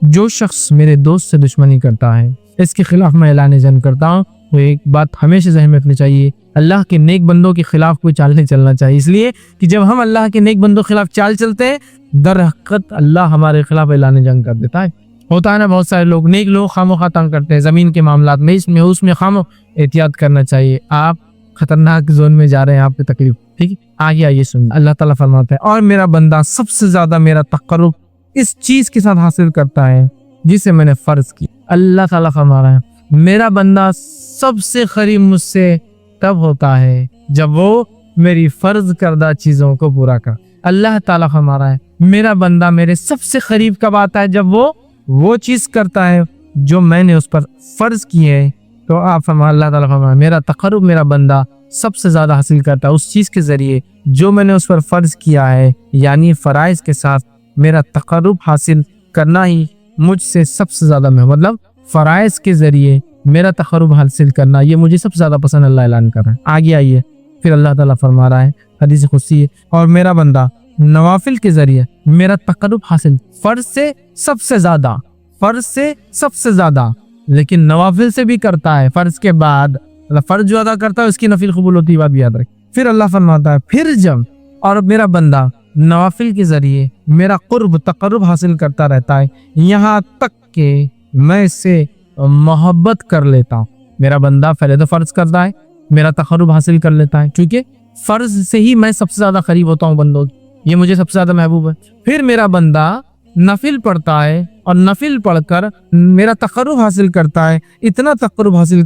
جو شخص میرے دوست سے دشمنی کرتا ہے اس کے خلاف میں اعلان جنگ کرتا ہوں. وہ ایک بات ہمیشہ ذہن میں رکھنی چاہیے, اللہ کے نیک بندوں کے خلاف کوئی چال نہیں چلنا چاہیے. اس لیے کہ جب ہم اللہ کے نیک بندوں کے خلاف چال چلتے ہیں در حقیقت اللہ ہمارے خلاف اعلان جنگ کر دیتا ہے. ہوتا ہے نا بہت سارے لوگ, نیک لوگ خاموخواہ تنگ کرتے ہیں زمین کے معاملات میں, اس میں احتیاط کرنا چاہیے. آپ خطرناک زون میں جا رہے ہیں, آپ کی تکلیف. ٹھیک ہے, آگے آئیے سنیں. اللہ تعالیٰ فرماتا ہے اور میرا بندہ سب سے زیادہ میرا تقرب اس چیز کے ساتھ حاصل کرتا ہے جسے میں نے فرض کی. اللہ تعالیٰ فرما رہا ہے میرا بندہ سب سے قریب مجھ سے تب ہوتا ہے جب وہ میری فرض کردہ چیزوں کو پورا کر. اللہ تعالیٰ فرما رہا ہے میرا بندہ میرے سب سے قریب کب آتا ہے؟ جب وہ چیز کرتا ہے جو میں نے اس پر فرض کی ہے. تو آپ فرما, اللہ تعالیٰ فرما میرا تقرب میرا بندہ سب سے زیادہ حاصل کرتا ہے اس چیز کے ذریعے جو میں نے اس پر فرض کیا ہے, یعنی فرائض کے ساتھ میرا تقرب حاصل کرنا ہی مجھ سے سب سے زیادہ مطلب فرائض کے ذریعے میرا تقرب حاصل کرنا یہ مجھے سب سے زیادہ پسند اللہ اعلان کر رہا ہے. آگے آئیے پھر اللہ تعالیٰ فرما رہا ہے حدیث قدسی ہے اور میرا بندہ نوافل کے ذریعے میرا تقرب حاصل فرض سے سب سے زیادہ لیکن نوافل سے بھی کرتا ہے. فرض کے بعد فرض جو ادا کرتا ہے اس کی نفل قبول ہوتی ہے, بات بھی یاد رکھ. پھر اللہ فرماتا ہے پھر جب اور میرا بندہ نوافل کے ذریعے میرا تقرب حاصل کرتا رہتا ہے یہاں تک کہ میں اس سے محبت کر لیتا ہوں. میرا بندہ پہلے تو فرض کرتا ہے, میرا تقرب حاصل کر لیتا ہے, کیونکہ فرض سے ہی میں سب سے زیادہ قریب ہوتا ہوں بندوں, یہ مجھے سب سے زیادہ محبوب ہے. پھر میرا بندہ نفل پڑھتا ہے اور نفل پڑھ کر میرا تقرب حاصل کرتا ہے, اتنا تقرب حاصل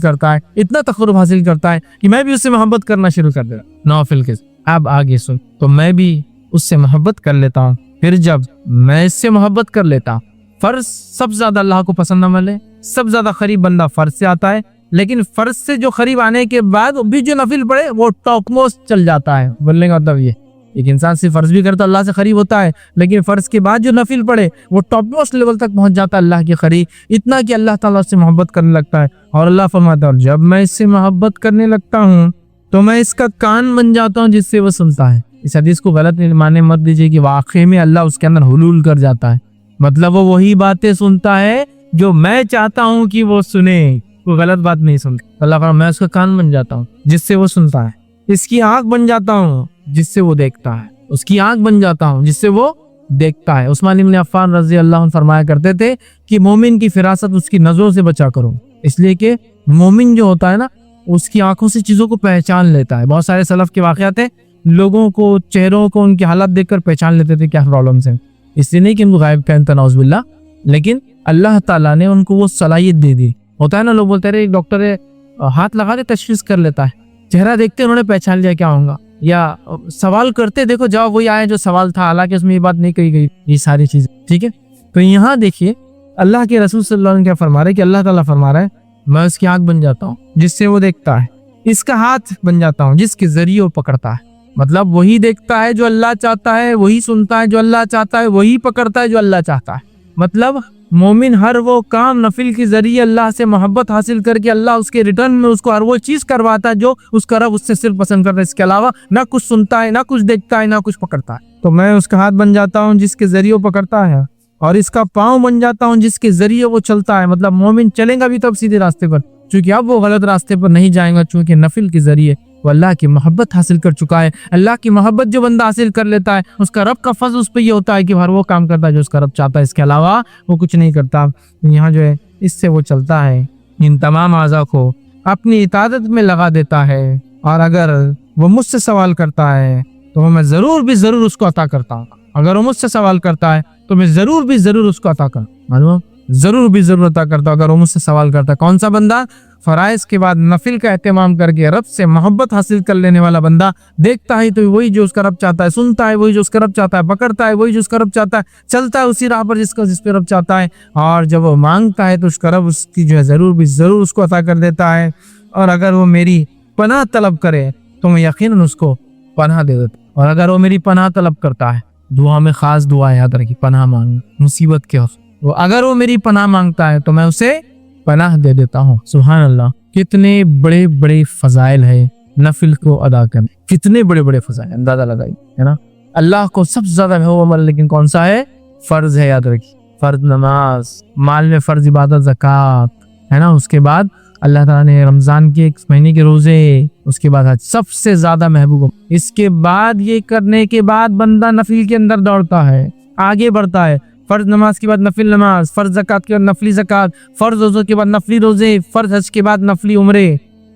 کرتا ہے کہ میں بھی اس سے محبت کرنا شروع کر دیتا نوافل کے. اب آگے سن, تو میں بھی اس سے محبت کر لیتا ہوں. پھر جب میں اس سے محبت کر لیتا ہوں, فرض سب سے زیادہ اللہ کو پسند عمل ہے, سب سے زیادہ قریب بندہ فرض سے آتا ہے, لیکن فرض سے جو قریب آنے کے بعد بھی جو نفل پڑھے وہ ٹاپ موسٹ چل جاتا ہے. بولنے کا مطلب یہ ایک انسان سے فرض بھی کرتا اللہ سے قریب ہوتا ہے, لیکن فرض کے بعد جو نفل پڑھے وہ ٹاپ موسٹ لیول تک پہنچ جاتا ہے اللہ کے قریب, اتنا کہ اللہ تعالیٰ سے محبت کرنے لگتا ہے. اور اللہ فرماتا ہے جب میں اس سے محبت کرنے لگتا ہوں تو میں اس کا کان بن جاتا ہوں جس سے وہ سنتا ہے. اس حدیث کو غلط معنی مت دیجیے کہ واقعی میں اللہ اس کے اندر حلول کر جاتا ہے, مطلب وہ وہی باتیں سنتا ہے جو میں چاہتا ہوں کہ وہ سنے, وہ غلط بات نہیں سنتا. اللہ فرماتا میں اس کا کان بن جاتا ہوں جس سے وہ سنتا ہے, اس کی آنکھ بن جاتا ہوں جس سے وہ دیکھتا ہے, اس کی آنکھ بن جاتا ہوں جس سے وہ دیکھتا ہے. عثمان بن عفان رضی اللہ عنہ فرمایا کرتے تھے کہ مومن کی فراست اس کی نظروں سے بچا کرو, اس لیے کہ مومن جو ہوتا ہے نا اس کی آنکھوں سے چیزوں کو پہچان لیتا ہے. بہت سارے سلف کے واقعات ہیں, لوگوں کو چہروں کو ان کی حالت دیکھ کر پہچان لیتے تھے کیا پرابلمس ہیں, اس لیے نہیں کہ ان کو غائب کہتا نعوذ باللہ, لیکن اللہ تعالیٰ نے ان کو وہ صلاحیت دے دی. ہوتا ہے نا لوگ بولتے رہے ایک ڈاکٹر ہے ہاتھ لگا کے تشخیص کر لیتا ہے, چہرہ دیکھتے انہوں نے پہچان لیا کیا ہوگا, یا سوال کرتے دیکھو جواب وہی آئے جو سوال تھا, حالانکہ اس میں یہ بات نہیں کہی گئی. یہ ساری چیزیں ٹھیک ہے. تو یہاں دیکھیے اللہ کے رسول صلی اللہ علیہ وسلم کیا فرما رہے کہ اللہ تعالیٰ فرما رہا ہے मैं उसकी आंख बन जाता हूँ जिससे वो देखता है, इसका हाथ बन जाता हूँ जिसके जरिए वो पकड़ता है। मतलब वही देखता है जो अल्लाह चाहता है, वही सुनता है जो अल्लाह चाहता है, वही पकड़ता है जो अल्लाह चाहता है। मतलब मोमिन हर वो काम नफिल के जरिए अल्लाह से मोहब्बत हासिल करके अल्लाह उसके रिटर्न में उसको हर वो चीज करवाता है जो उसका रब उससे सिर्फ पसंद करता है। इसके अलावा ना कुछ सुनता है, ना कुछ देखता है, ना कुछ पकड़ता है। तो मैं उसका हाथ बन जाता हूँ जिसके जरिए वो पकड़ता है, और इसका पाँव बन जाता हूँ जिसके जरिए वो चलता है। मतलब मोमिन चलेगा भी तब सीधे रास्ते पर, क्योंकि अब वो गलत रास्ते पर नहीं जाएगा, क्योंकि नफिल के जरिए वो अल्लाह की मोहब्बत हासिल कर चुका है। अल्लाह की मोहब्बत जो बंदा हासिल कर लेता है, उसका रब का फज़ल उस पर ये होता है कि हर वो काम करता है जो उसका रब चाहता है, इसके अलावा वो कुछ नहीं करता। यहाँ जो है इससे वो चलता है, इन तमाम आज़ा को अपनी इतादत में लगा देता है, और अगर वो मुझसे सवाल करता है तो मैं ज़रूर भी ज़रूर उसको अता करता हूँ। अगर वो मुझसे सवाल करता है तो मैं ज़रूर भी ज़रूर उसको अता करता हूँ, मालूम, ज़रूर भी ज़रूर अता करता हूँ अगर वो मुझसे सवाल करता है। कौन सा बंदा? फराइज के बाद नफिल का एहतमाम करके रब से मोहब्बत हासिल कर लेने वाला बंदा। देखता है तो वही जो उसका रब चाहता है, सुनता है वही जो उसका रब चाहता है, पकड़ता है वही जो उसका रब चाहता है, चलता है उसी राह पर जिस पे रब चाहता है, और जब वो मांगता है तो उसका रब उसकी जो है ज़रूर भी ज़रूर उसको अता कर देता है। और अगर वो मेरी पनाह तलब करे तो मैं यकीनन उसको पनाह दे देता हूँ। और अगर वो मेरी पनाह तलब करता है, दुआ में ख़ास दुआ याद रखी, पनाह मांगना मुसीबत के वक्त, तो अगर वो मेरी पनाह मांगता है तो मैं उसे पनाह दे देता हूँ। सुभान अल्लाह, कितने बड़े बड़े फजाइल है नफिल को अदा करने, कितने बड़े बड़े फजाइल, अंदाजा लगाइए, है ना। अल्लाह को सबसे ज्यादा महबूब अमल लेकिन कौन सा है? फर्ज है, याद रखिए, फर्ज नमाज, माल में फर्ज इबादत ज़कात, है ना। उसके बाद अल्लाह ताला ने रमजान के एक महीने के रोजे, उसके बाद हज, सबसे ज्यादा महबूब। इसके बाद ये करने के बाद बंदा नफिल के अंदर दौड़ता है, आगे बढ़ता है। फर्ज नमाज के बाद नफिल नमाज, फर्ज ज़कात के बाद नफली ज़कात, फर्ज रोज़ों के बाद नफली रोजे, फर्ज हज के बाद नफली उम्रे,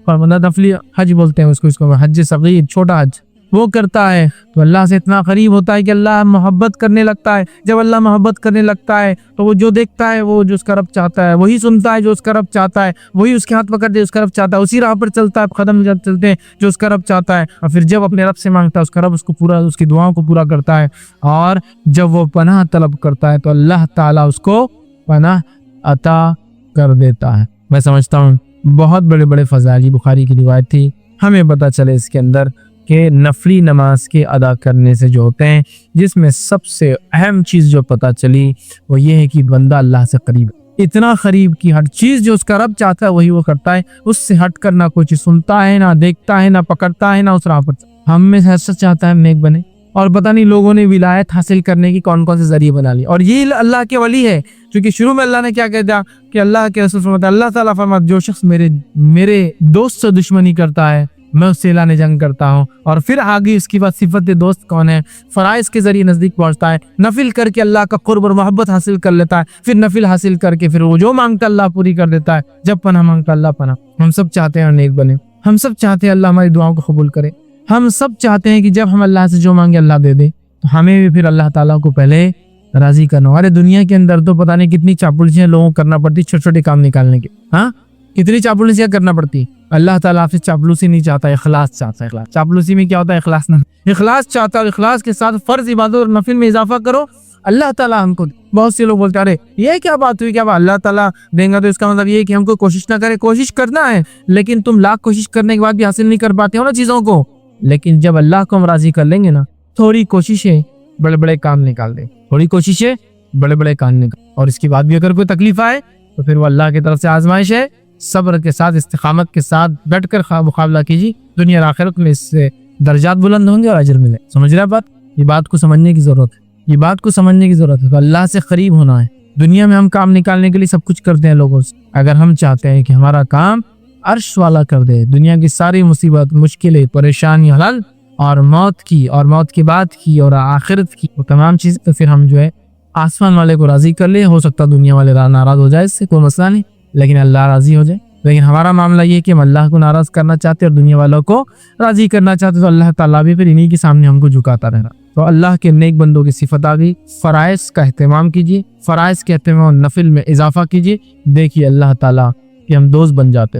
नफली हज बोलते हैं उसको, इसको हज सगीर, छोटा हज, वो करता है तो अल्लाह से इतना करीब होता है कि अल्लाह मोहब्बत करने लगता है। जब अल्लाह मोहब्बत करने लगता है तो वो जो देखता है वो जो उसका रब चाहता है, वही सुनता है जो उसका रब चाहता है, वही उसके हाथ पकड़ दे उसका रब चाहता है, उसी राह पर चलता है, कदम चलते हैं जो उसका रब चाहता है। और फिर जब अपने रब से मांगता है उसका रब उसको पूरा, उसकी दुआओं को पूरा करता है। और जब वो पनाह तलब करता है तो अल्लाह ताला उसको पनाह अता कर देता है। मैं समझता हूँ बहुत बड़े बड़े फज़ाइल, बुखारी की रिवायत थी, हमें पता चले इसके अंदर कि नफली नमाज के अदा करने से जो होते हैं, जिसमें सबसे अहम चीज़ जो पता चली वो ये है कि बंदा अल्लाह से करीब, इतना करीब कि हर चीज़ जो उसका रब चाहता है वही वो करता है, उससे हट कर ना कुछ सुनता है, ना देखता है, ना पकड़ता है, ना उस राह पर। हम में से ऐसा चाहता है हम नेक बने, और पता नहीं लोगों ने विलायत हासिल करने की कौन कौन से जरिए बना लिए, और ये अल्लाह के वली है। क्योंकि शुरू में अल्लाह ने क्या कह दिया कि अल्लाह के रसूल फरमाते, अल्लाह ताला फरमाते, जो शख्स मेरे दोस्त से दुश्मनी करता है मैं उससे ऐलान जंग करता हूँ। और फिर आगे उसकी बात सिफत दोस्त कौन है? फराइज के जरिए नजदीक पहुंचता है, नफिल करके अल्लाह का कुर्ब और मोहब्बत हासिल कर लेता है, फिर नफिल हासिल करके फिर वो जो मांगता अल्लाह पूरी कर देता है। जब पनाह मांगता अल्लाह पनाह। हम सब चाहते हैं नेक बने, हम सब चाहते हैं अल्लाह हमारी दुआओं को कबूल करे, हम सब चाहते हैं कि जब हम अल्लाह से जो मांगे अल्लाह दे दे, तो हमें भी फिर अल्लाह ताला को पहले राजी करना। अरे दुनिया के अंदर तो पता नहीं कितनी चापलूसियां लोगों को करना पड़ती छोटे छोटे काम निकालने के, हाँ कितनी चापलूसियां करना पड़ती। अल्लाह ताला आपसे चापलूसी नहीं चाहता, इखलास चाहता है। इखलास, चापलूसी में क्या होता है? इखलास ना, इखलास चाहता है। इखलास के साथ फर्ज इबादत और नफिल में इजाफा करो, अल्लाह ताला हमको। बहुत से लोग बोलते हैं अरे ये क्या बात हुई, क्या बात अल्लाह ताला देंगे, तो इसका मतलब ये है कि हमको कोशिश ना करें। कोशिश करना है, लेकिन तुम लाख कोशिश करने के बाद भी हासिल नहीं कर पाते हो ना चीजों को। लेकिन जब अल्लाह को हम राजी कर लेंगे ना, थोड़ी कोशिशें बड़े बड़े काम निकाल दे, थोड़ी कोशिशें बड़े बड़े काम निकाल। और इसके बाद भी अगर कोई तकलीफ आए तो फिर वो अल्लाह की तरफ से आजमाइश है। सब्र के साथ, इस्तिकामत के साथ डट कर मुकाबला कीजिए, दुनिया और आखिरत में इससे दर्जात बुलंद होंगे और अजर मिले। समझ रहे बात? ये बात को समझने की जरूरत है, ये बात को समझने की जरूरत है। तो अल्लाह से करीब होना है। दुनिया में हम काम निकालने के लिए सब कुछ करते हैं लोगों से। अगर हम चाहते हैं कि हमारा काम अर्श वाला कर दे, दुनिया की सारी मुसीबत, मुश्किलें, परेशानी हल, और मौत की, और मौत के बाद की, और आखिरत की, वो तमाम चीज़, तो फिर हम जो है आसमान वाले को राजी कर ले। हो सकता है दुनिया वाले नाराज हो जाए, इससे कोई मसला नहीं, लेकिन अल्लाह राजी हो जाए। लेकिन हमारा मामला ये है कि हम अल्लाह को नाराज करना चाहते और दुनिया वालों को राजी करना चाहते, तो अल्लाह ताला भी फिर इन्हीं के सामने हमको झुकाता रहना। तो अल्लाह के नेक बंदों की सिफत आ गई। फराइज का एहतमाम कीजिए, फराइज के एहतमाम नफिल में इजाफा कीजिए। देखिए अल्लाह ताला कि हम दोस्त बन जाते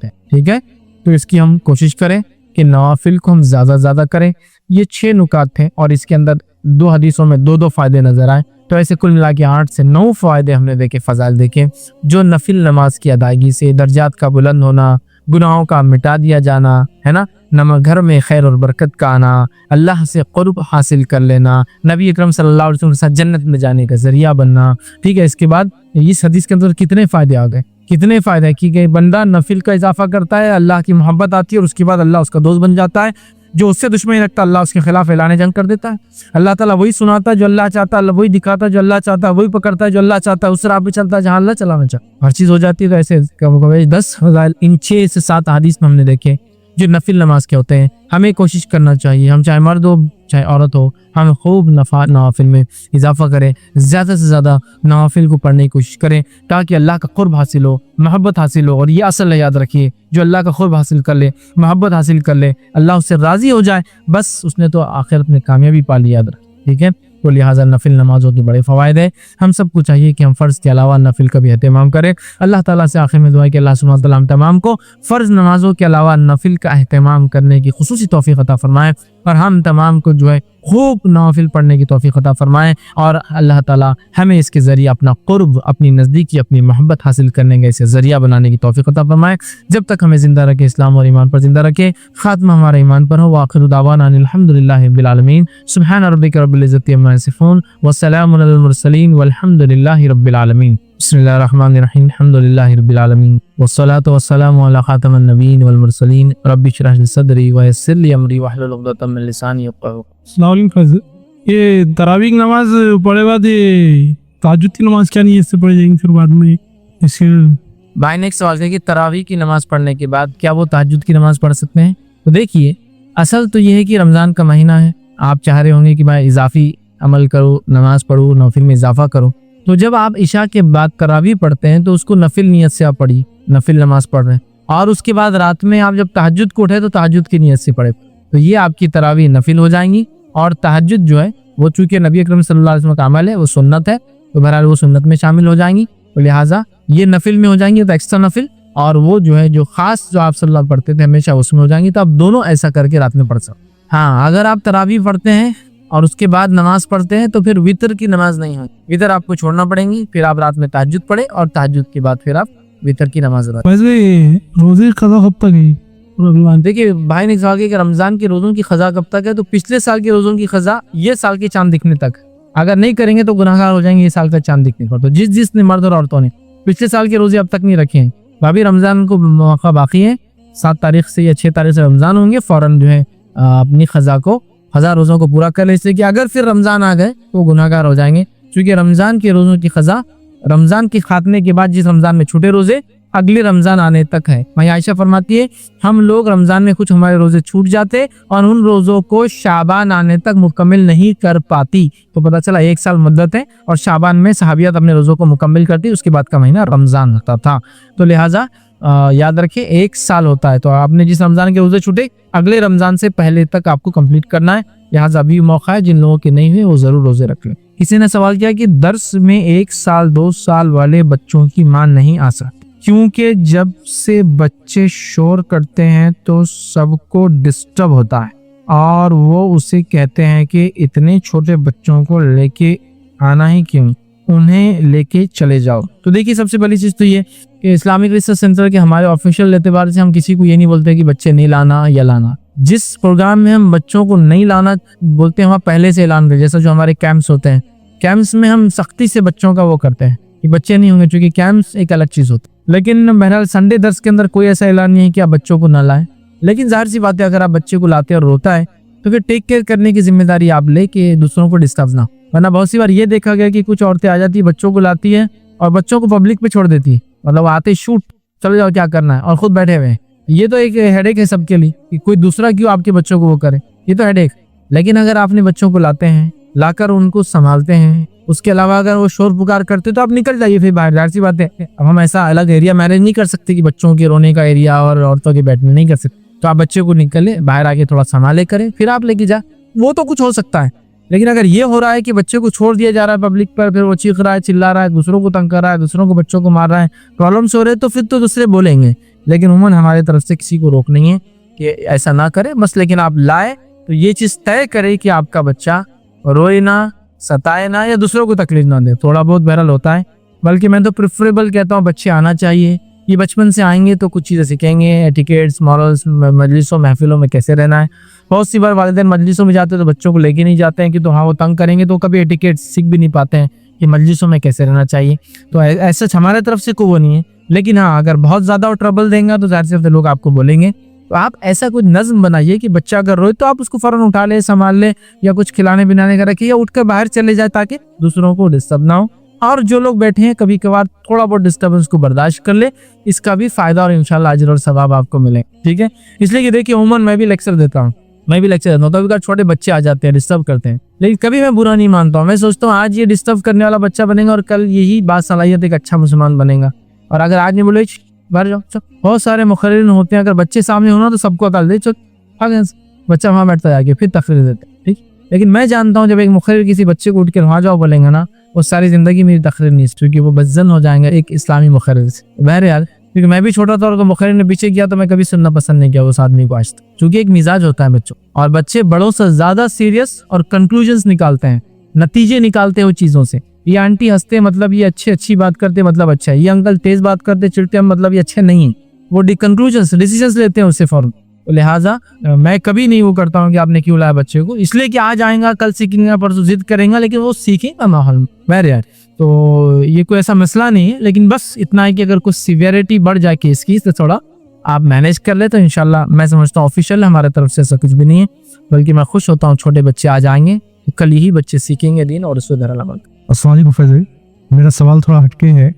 हैं। ठीक है, तो इसकी हम कोशिश करें कि नवाफिल को हम ज्यादा करें। ये 6 नुकात थे और इसके अंदर 2 हदीसों में 2 फायदे नजर आए। تو ایسے کل ملا کے 8 سے 9 فائدے ہم نے دیکھے، فضائل دیکھے، جو نفل نماز کی ادائیگی سے درجات کا بلند ہونا، گناہوں کا مٹا دیا جانا ہے نا، گھر میں خیر اور برکت کا آنا، اللہ سے قرب حاصل کر لینا، نبی اکرم صلی اللہ علیہ وسلم کے ساتھ جنت میں جانے کا ذریعہ بننا، ٹھیک ہے۔ اس کے بعد اس حدیث کے اندر کتنے فائدے آ گئے، کتنے فائدے کہ بندہ نفل کا اضافہ کرتا ہے، اللہ کی محبت آتی ہے، اور اس کے بعد اللہ اس کا دوست بن جاتا ہے، جو اس سے دشمنی رکھتا ہے اللہ اس کے خلاف اعلان جنگ کر دیتا ہے، اللہ تعالیٰ وہی سناتا ہے جو اللہ چاہتا ہے، اللہ وہی دکھاتا ہے جو اللہ چاہتا ہے، وہی پکڑتا ہے جو اللہ چاہتا ہے، اس راہ پہ چلتا ہے جہاں اللہ چلانا چاہتا ہے، ہر چیز ہو جاتی ہے۔ تو ایسے 10 فضائل ان 6 سے 7 حدیث میں ہم نے دیکھے جو نفل نماز کے ہوتے ہیں۔ ہمیں کوشش کرنا چاہیے، ہم چاہے مرد ہو چاہے عورت ہو، ہم خوب نوافل میں اضافہ کریں، زیادہ سے زیادہ نوافل کو پڑھنے کی کوشش کریں تاکہ اللہ کا قرب حاصل ہو، محبت حاصل ہو۔ اور یہ اصل یاد رکھیے، جو اللہ کا قرب حاصل کر لے، محبت حاصل کر لے، اللہ اس سے راضی ہو جائے، بس اس نے تو آخرت میں کامیابی پا لی، یاد رکھ، ٹھیک ہے۔ تو لہٰذا نفل نمازوں کے بڑے فوائد ہیں، ہم سب کو چاہیے کہ ہم فرض کے علاوہ نفل کا بھی اہتمام کریں۔ اللہ تعالیٰ سے آخر میں دعا ہے کہ اللہ سبحانہ وتعالیٰ ہم تمام کو فرض نمازوں کے علاوہ نفل کا اہتمام کرنے کی خصوصی توفیق عطا فرمائے، اور ہم تمام کو جو ہے خوب نوافل پڑھنے کی توفیق عطا فرمائے، اور اللہ تعالیٰ ہمیں اس کے ذریعے اپنا قرب، اپنی نزدیکی، اپنی محبت حاصل کرنے کا اسے ذریعہ بنانے کی توفیق عطا فرمائے۔ جب تک ہمیں زندہ رکھے، اسلام اور ایمان پر زندہ رکھے، خاتمہ ہمارا ایمان پر ہو۔ وآخر دعوانا ان الحمدللہ رب العالمین، سبحان ربک رب العزت عما یصفون، والسلام علی المرسلین، والحمدللہ رب العالمین۔ بسم اللہ الرحمن الرحیم، الحمدللہ رب العالمین، والصلاة والسلام علی خاتم النبیین والمرسلین، رب اشرح لی صدری ویسر لی امری واحلل عقدۃ من لسانی یفقہوا۔ السلام علیکم۔ یہ تراویح کی نماز پڑھے بعد یہ تہجد کی نماز کیا نہیں ہے، اس سے پڑھ جائیں گے پھر بعد میں؟ اس کے بھائی نے ایک سوال ہے کہ تراویح کی نماز پڑھنے کے بعد کیا وہ تہجد کی نماز پڑھ سکتے ہیں؟ تو دیکھیے، اصل تو یہ ہے کہ رمضان کا مہینہ ہے، آپ چاہ رہے ہوں گے کہ میں اضافی عمل کروں، نماز پڑھوں، نوافل میں اضافہ کروں، تو جب آپ عشاء کے بعد تراویح پڑھتے ہیں تو اس کو نفل نیت سے آپ پڑھیے، نفل نماز پڑھ رہے ہیں، اور اس کے بعد رات میں آپ جب تہجد کو اٹھے تو تہجد کی نیت سے پڑھے، تو یہ آپ کی تراویح نفل ہو جائیں گی۔ اور تہجد جو ہے وہ چونکہ نبی اکرم صلی اللہ علیہ وسلم کا عمل ہے، وہ سنت ہے، تو بہرحال وہ سنت میں شامل ہو جائیں گی، تو لہٰذا یہ نفل میں ہو جائیں گی، تو ایکسٹرا نفل، اور وہ جو ہے جو خاص جو آپ صلی اللہ علیہ وسلم پڑھتے تھے ہمیشہ اس میں ہو جائیں گی، تو آپ دونوں ایسا کر کے رات میں پڑھ سکتے۔ ہاں، اگر آپ تراویح پڑھتے ہیں اور اس کے بعد نماز پڑھتے ہیں تو پھر وتر کی نماز نہیں ہوگی، وتر آپ کو چھوڑنا پڑیں گی، پھر آپ رات میں تہجد پڑھیں، اور تہجد کے بعد پھر آپ وتر کی نماز ادا۔ ویسے روزے قضا کب تک ہے؟ دیکھیے بھائی نے سوال کیا کہ رمضان کے روزوں کی قضا کب تک ہے، تو پچھلے سال کے روزوں کی قضا یہ سال کے چاند دکھنے تک، اگر نہیں کریں گے تو گناہگار ہو جائیں گے یہ سال کا چاند دکھنے پر۔ تو جس نے مرد اور عورتوں نے پچھلے سال کے روزے اب تک نہیں رکھے ہیں، ابھی رمضان کو موقع باقی ہے، 7 تاریخ سے یا 6 تاریخ سے رمضان ہوں گے، فوراً جو ہے اپنی قضا روزوں کو پورا کر لیں، اس لیے کہ اگر پھر رمضان آ گئے تو گناہگار ہو جائیں گے، کیونکہ رمضان کے روزوں کی قضا رمضان کے خاتمے کے بعد جس رمضان میں چھوٹے روزے اگلے رمضان آنے تک ہے۔ میں عائشہ فرماتی ہے ہم لوگ رمضان میں کچھ ہمارے روزے چھوٹ جاتے اور ان روزوں کو شعبان آنے تک مکمل نہیں کر پاتی، تو پتہ چلا 1 سال مدت ہے، اور شعبان میں صحابیات اپنے روزوں کو مکمل کرتی، اس کے بعد کا مہینہ رمضان ہوتا تھا، تو لہٰذا یاد رکھیں 1 سال ہوتا ہے، تو آپ نے جس رمضان کے روزے چھوٹے اگلے رمضان سے پہلے تک آپ کو کمپلیٹ کرنا ہے، لہٰذا ابھی موقع ہے، جن لوگوں کے نہیں ہوئے وہ ضرور روزے رکھ لیں۔ کسی نے سوال کیا کہ درس میں 1 سال 2 سال والے بچوں کی ماں نہیں آ سکتی، کیونکہ جب سے بچے شور کرتے ہیں تو سب کو ڈسٹرب ہوتا ہے، اور وہ اسے کہتے ہیں کہ اتنے چھوٹے بچوں کو لے کے آنا ہی کیوں، انہیں لے کے چلے جاؤ۔ تو دیکھیے سب سے پہلی چیز تو یہ کہ اسلامک ریسرچ سینٹر کے ہمارے آفیشیل اعتبار سے ہم کسی کو یہ نہیں بولتے کہ بچے نہیں لانا یا لانا، جس پروگرام میں ہم بچوں کو نہیں لانا بولتے ہیں وہاں پہلے سے اعلان کریں، جیسا جو ہمارے کیمپس ہوتے ہیں، کیمپس میں ہم سختی سے بچوں کا وہ کرتے ہیں کہ بچے نہیں ہوں گے، چونکہ کیمپس ایک الگ چیز ہوتی ہے، لیکن بہرحال سنڈے درس کے اندر کوئی ایسا اعلان نہیں ہے کہ آپ بچوں کو نہ لائیں، لیکن ظاہر سی بات ہے اگر آپ بچے کو لاتے اور روتا ہے تو پھر ٹیک کیئر کرنے کی ذمہ داری آپ لے کہ دوسروں کو ڈسٹرب نہ، ورنہ بہت سی بار یہ دیکھا گیا کہ کچھ عورتیں آ جاتی بچوں کو لاتی ہیں اور بچوں کو پبلک پہ چھوڑ دیتی ہے، مطلب آتے شوٹ چلے جاؤ کیا کرنا ہے، اور خود بیٹھے ہوئے ہیں، یہ تو ایک ہیڈ ایک ہے سب کے لیے کہ کوئی دوسرا کیوں آپ کے بچوں کو وہ کرے، یہ تو ہیڈ ایک۔ لیکن اگر آپ نے بچوں کو لاتے ہیں، لا کر ان کو سنبھالتے ہیں، اس کے علاوہ اگر وہ شور پکار کرتے تو آپ نکل جائیے پھر باہر، ظاہر سی بات ہے اب ہم ایسا الگ ایریا مینیج نہیں کر سکتے کہ بچوں کے رونے کا ایریا اور عورتوں کے بیٹھنے نہیں کر سکتے، تو آپ بچے کو نکلے باہر آ کے تھوڑا سنبھالے کریں، پھر آپ لے کے جا، وہ تو کچھ ہو سکتا ہے۔ لیکن اگر یہ ہو رہا ہے کہ بچے کو چھوڑ دیا جا رہا ہے پبلک پر، پھر وہ چیخ رہا ہے، چلا رہا ہے، دوسروں کو تنگ کر رہا ہے، دوسروں کو بچوں کو مار رہا ہے، پرابلمس ہو رہے تو پھر تو دوسرے بولیں گے، لیکن عموماً ہماری طرف سے کسی کو روک نہیں ہے کہ ایسا نہ کرے، بس لیکن آپ لائے تو یہ چیز طے کرے کہ آپ کا بچہ روئے نہ، ستائے ना या दूसरों को तकलीफ ना दे, थोड़ा बहुत बहरहाल होता है, बल्कि मैं तो प्रेफरेबल कहता हूँ बच्चे आना चाहिए। ये बचपन से आएंगे तो कुछ चीज़ें सीखेंगे, एटिकेट्स, मॉरल्स, मजलिसों महफिलों में कैसे रहना है। बहुत सी बार वालिदैन मजलिसों में जाते हैं तो बच्चों को लेके नहीं जाते हैं कि तो हाँ वो तंग करेंगे, तो कभी एटिकेट्स सीख भी नहीं पाते हैं कि मजलिसों में कैसे रहना चाहिए। तो ऐसा हमारे तरफ से कोई वो नहीं है, लेकिन हाँ अगर बहुत ज़्यादा वो ट्रबल देंगे तो ज़ाहिर सी लोग आपको बोलेंगे। तो आप ऐसा कुछ नज्म बनाइए कि बच्चा अगर रोए तो आप उसको फौरन उठा ले, संभाल ले, या कुछ खिलाने पिलाने का रखिए, या उठ कर बाहर चले जाए ताकि दूसरों को डिस्टर्ब ना हो। और जो लोग बैठे हैं कभी कभार थोड़ा बहुत डिस्टर्बेंस को बर्दाश्त कर ले, इसका भी फायदा और इंशाल्लाह अजर और सवाब आपको मिले। ठीक है, इसलिए कि देखिए उमूमन मैं भी लेक्चर देता हूँ, तो कभी छोटे बच्चे आ जाते हैं, डिस्टर्ब करते हैं, लेकिन कभी मैं बुरा नहीं मानता हूँ। मैं सोचता हूँ आज ये डिस्टर्ब करने वाला बच्चा बनेगा और कल यही बासलाहियत एक अच्छा मुसलमान बनेगा। और अगर आज नहीं बोले बाहर जाओ, चल, बहुत सारे मुखर्रिरीन होते हैं, अगर बच्चे सामने होना तो सबको अकल दे, चल बच्चा वहाँ बैठता जाके फिर तकरीर देते हैं। ठीक, लेकिन मैं जानता हूँ जब एक मुखर्रिर किसी बच्चे को उठ कर वहाँ जाओ बोलेंगे ना, वो सारी जिंदगी मेरी तकरीर नहीं, क्योंकि वो बज्जन हो जाएंगे एक इस्लामी मुखर्रिर से। बहरहाल क्योंकि मैं भी छोटा था और मुखर्रिर ने पीछे किया तो मैं कभी सुनना पसंद नहीं किया उस आदमी को आज तक, क्योंकि एक मिजाज होता है बच्चों, और बच्चे बड़ों से ज्यादा सीरियस और कंक्लूजन्स निकालते हैं, नतीजे निकालते हैं वो चीजों से। ये आंटी हंसते मतलब ये अच्छी बात करते मतलब अच्छा है, ये अंकल तेज बात करते चिढ़ते मतलब ये अच्छे नहीं, वो कंक्लूजन्स डिसीजंस लेते हैं उससे फौरन। तो लिहाजा मैं कभी नहीं वो करता हूँ कि आपने क्यों लाया बच्चे को, इसलिए कि आज आएगा कल सीखेंगे परसों जिद करेंगे, लेकिन वो सीखेगा माहौल में। बहरहाल तो ये कोई ऐसा मसला नहीं है, लेकिन बस इतना है कि अगर कुछ सीवियरिटी बढ़ जाए केस की तो थोड़ा आप मैनेज कर ले तो इंशाल्लाह मैं समझता हूँ ऑफिशियल हमारे तरफ से ऐसा कुछ भी नहीं है, बल्कि मैं खुश होता हूँ छोटे बच्चे आ जाएंगे, कल ही बच्चे सीखेंगे दीन और उससे दर अमल। अस्सलाम वालेकुम फैज़ भाई, मेरा सवाल थोड़ा हटके है।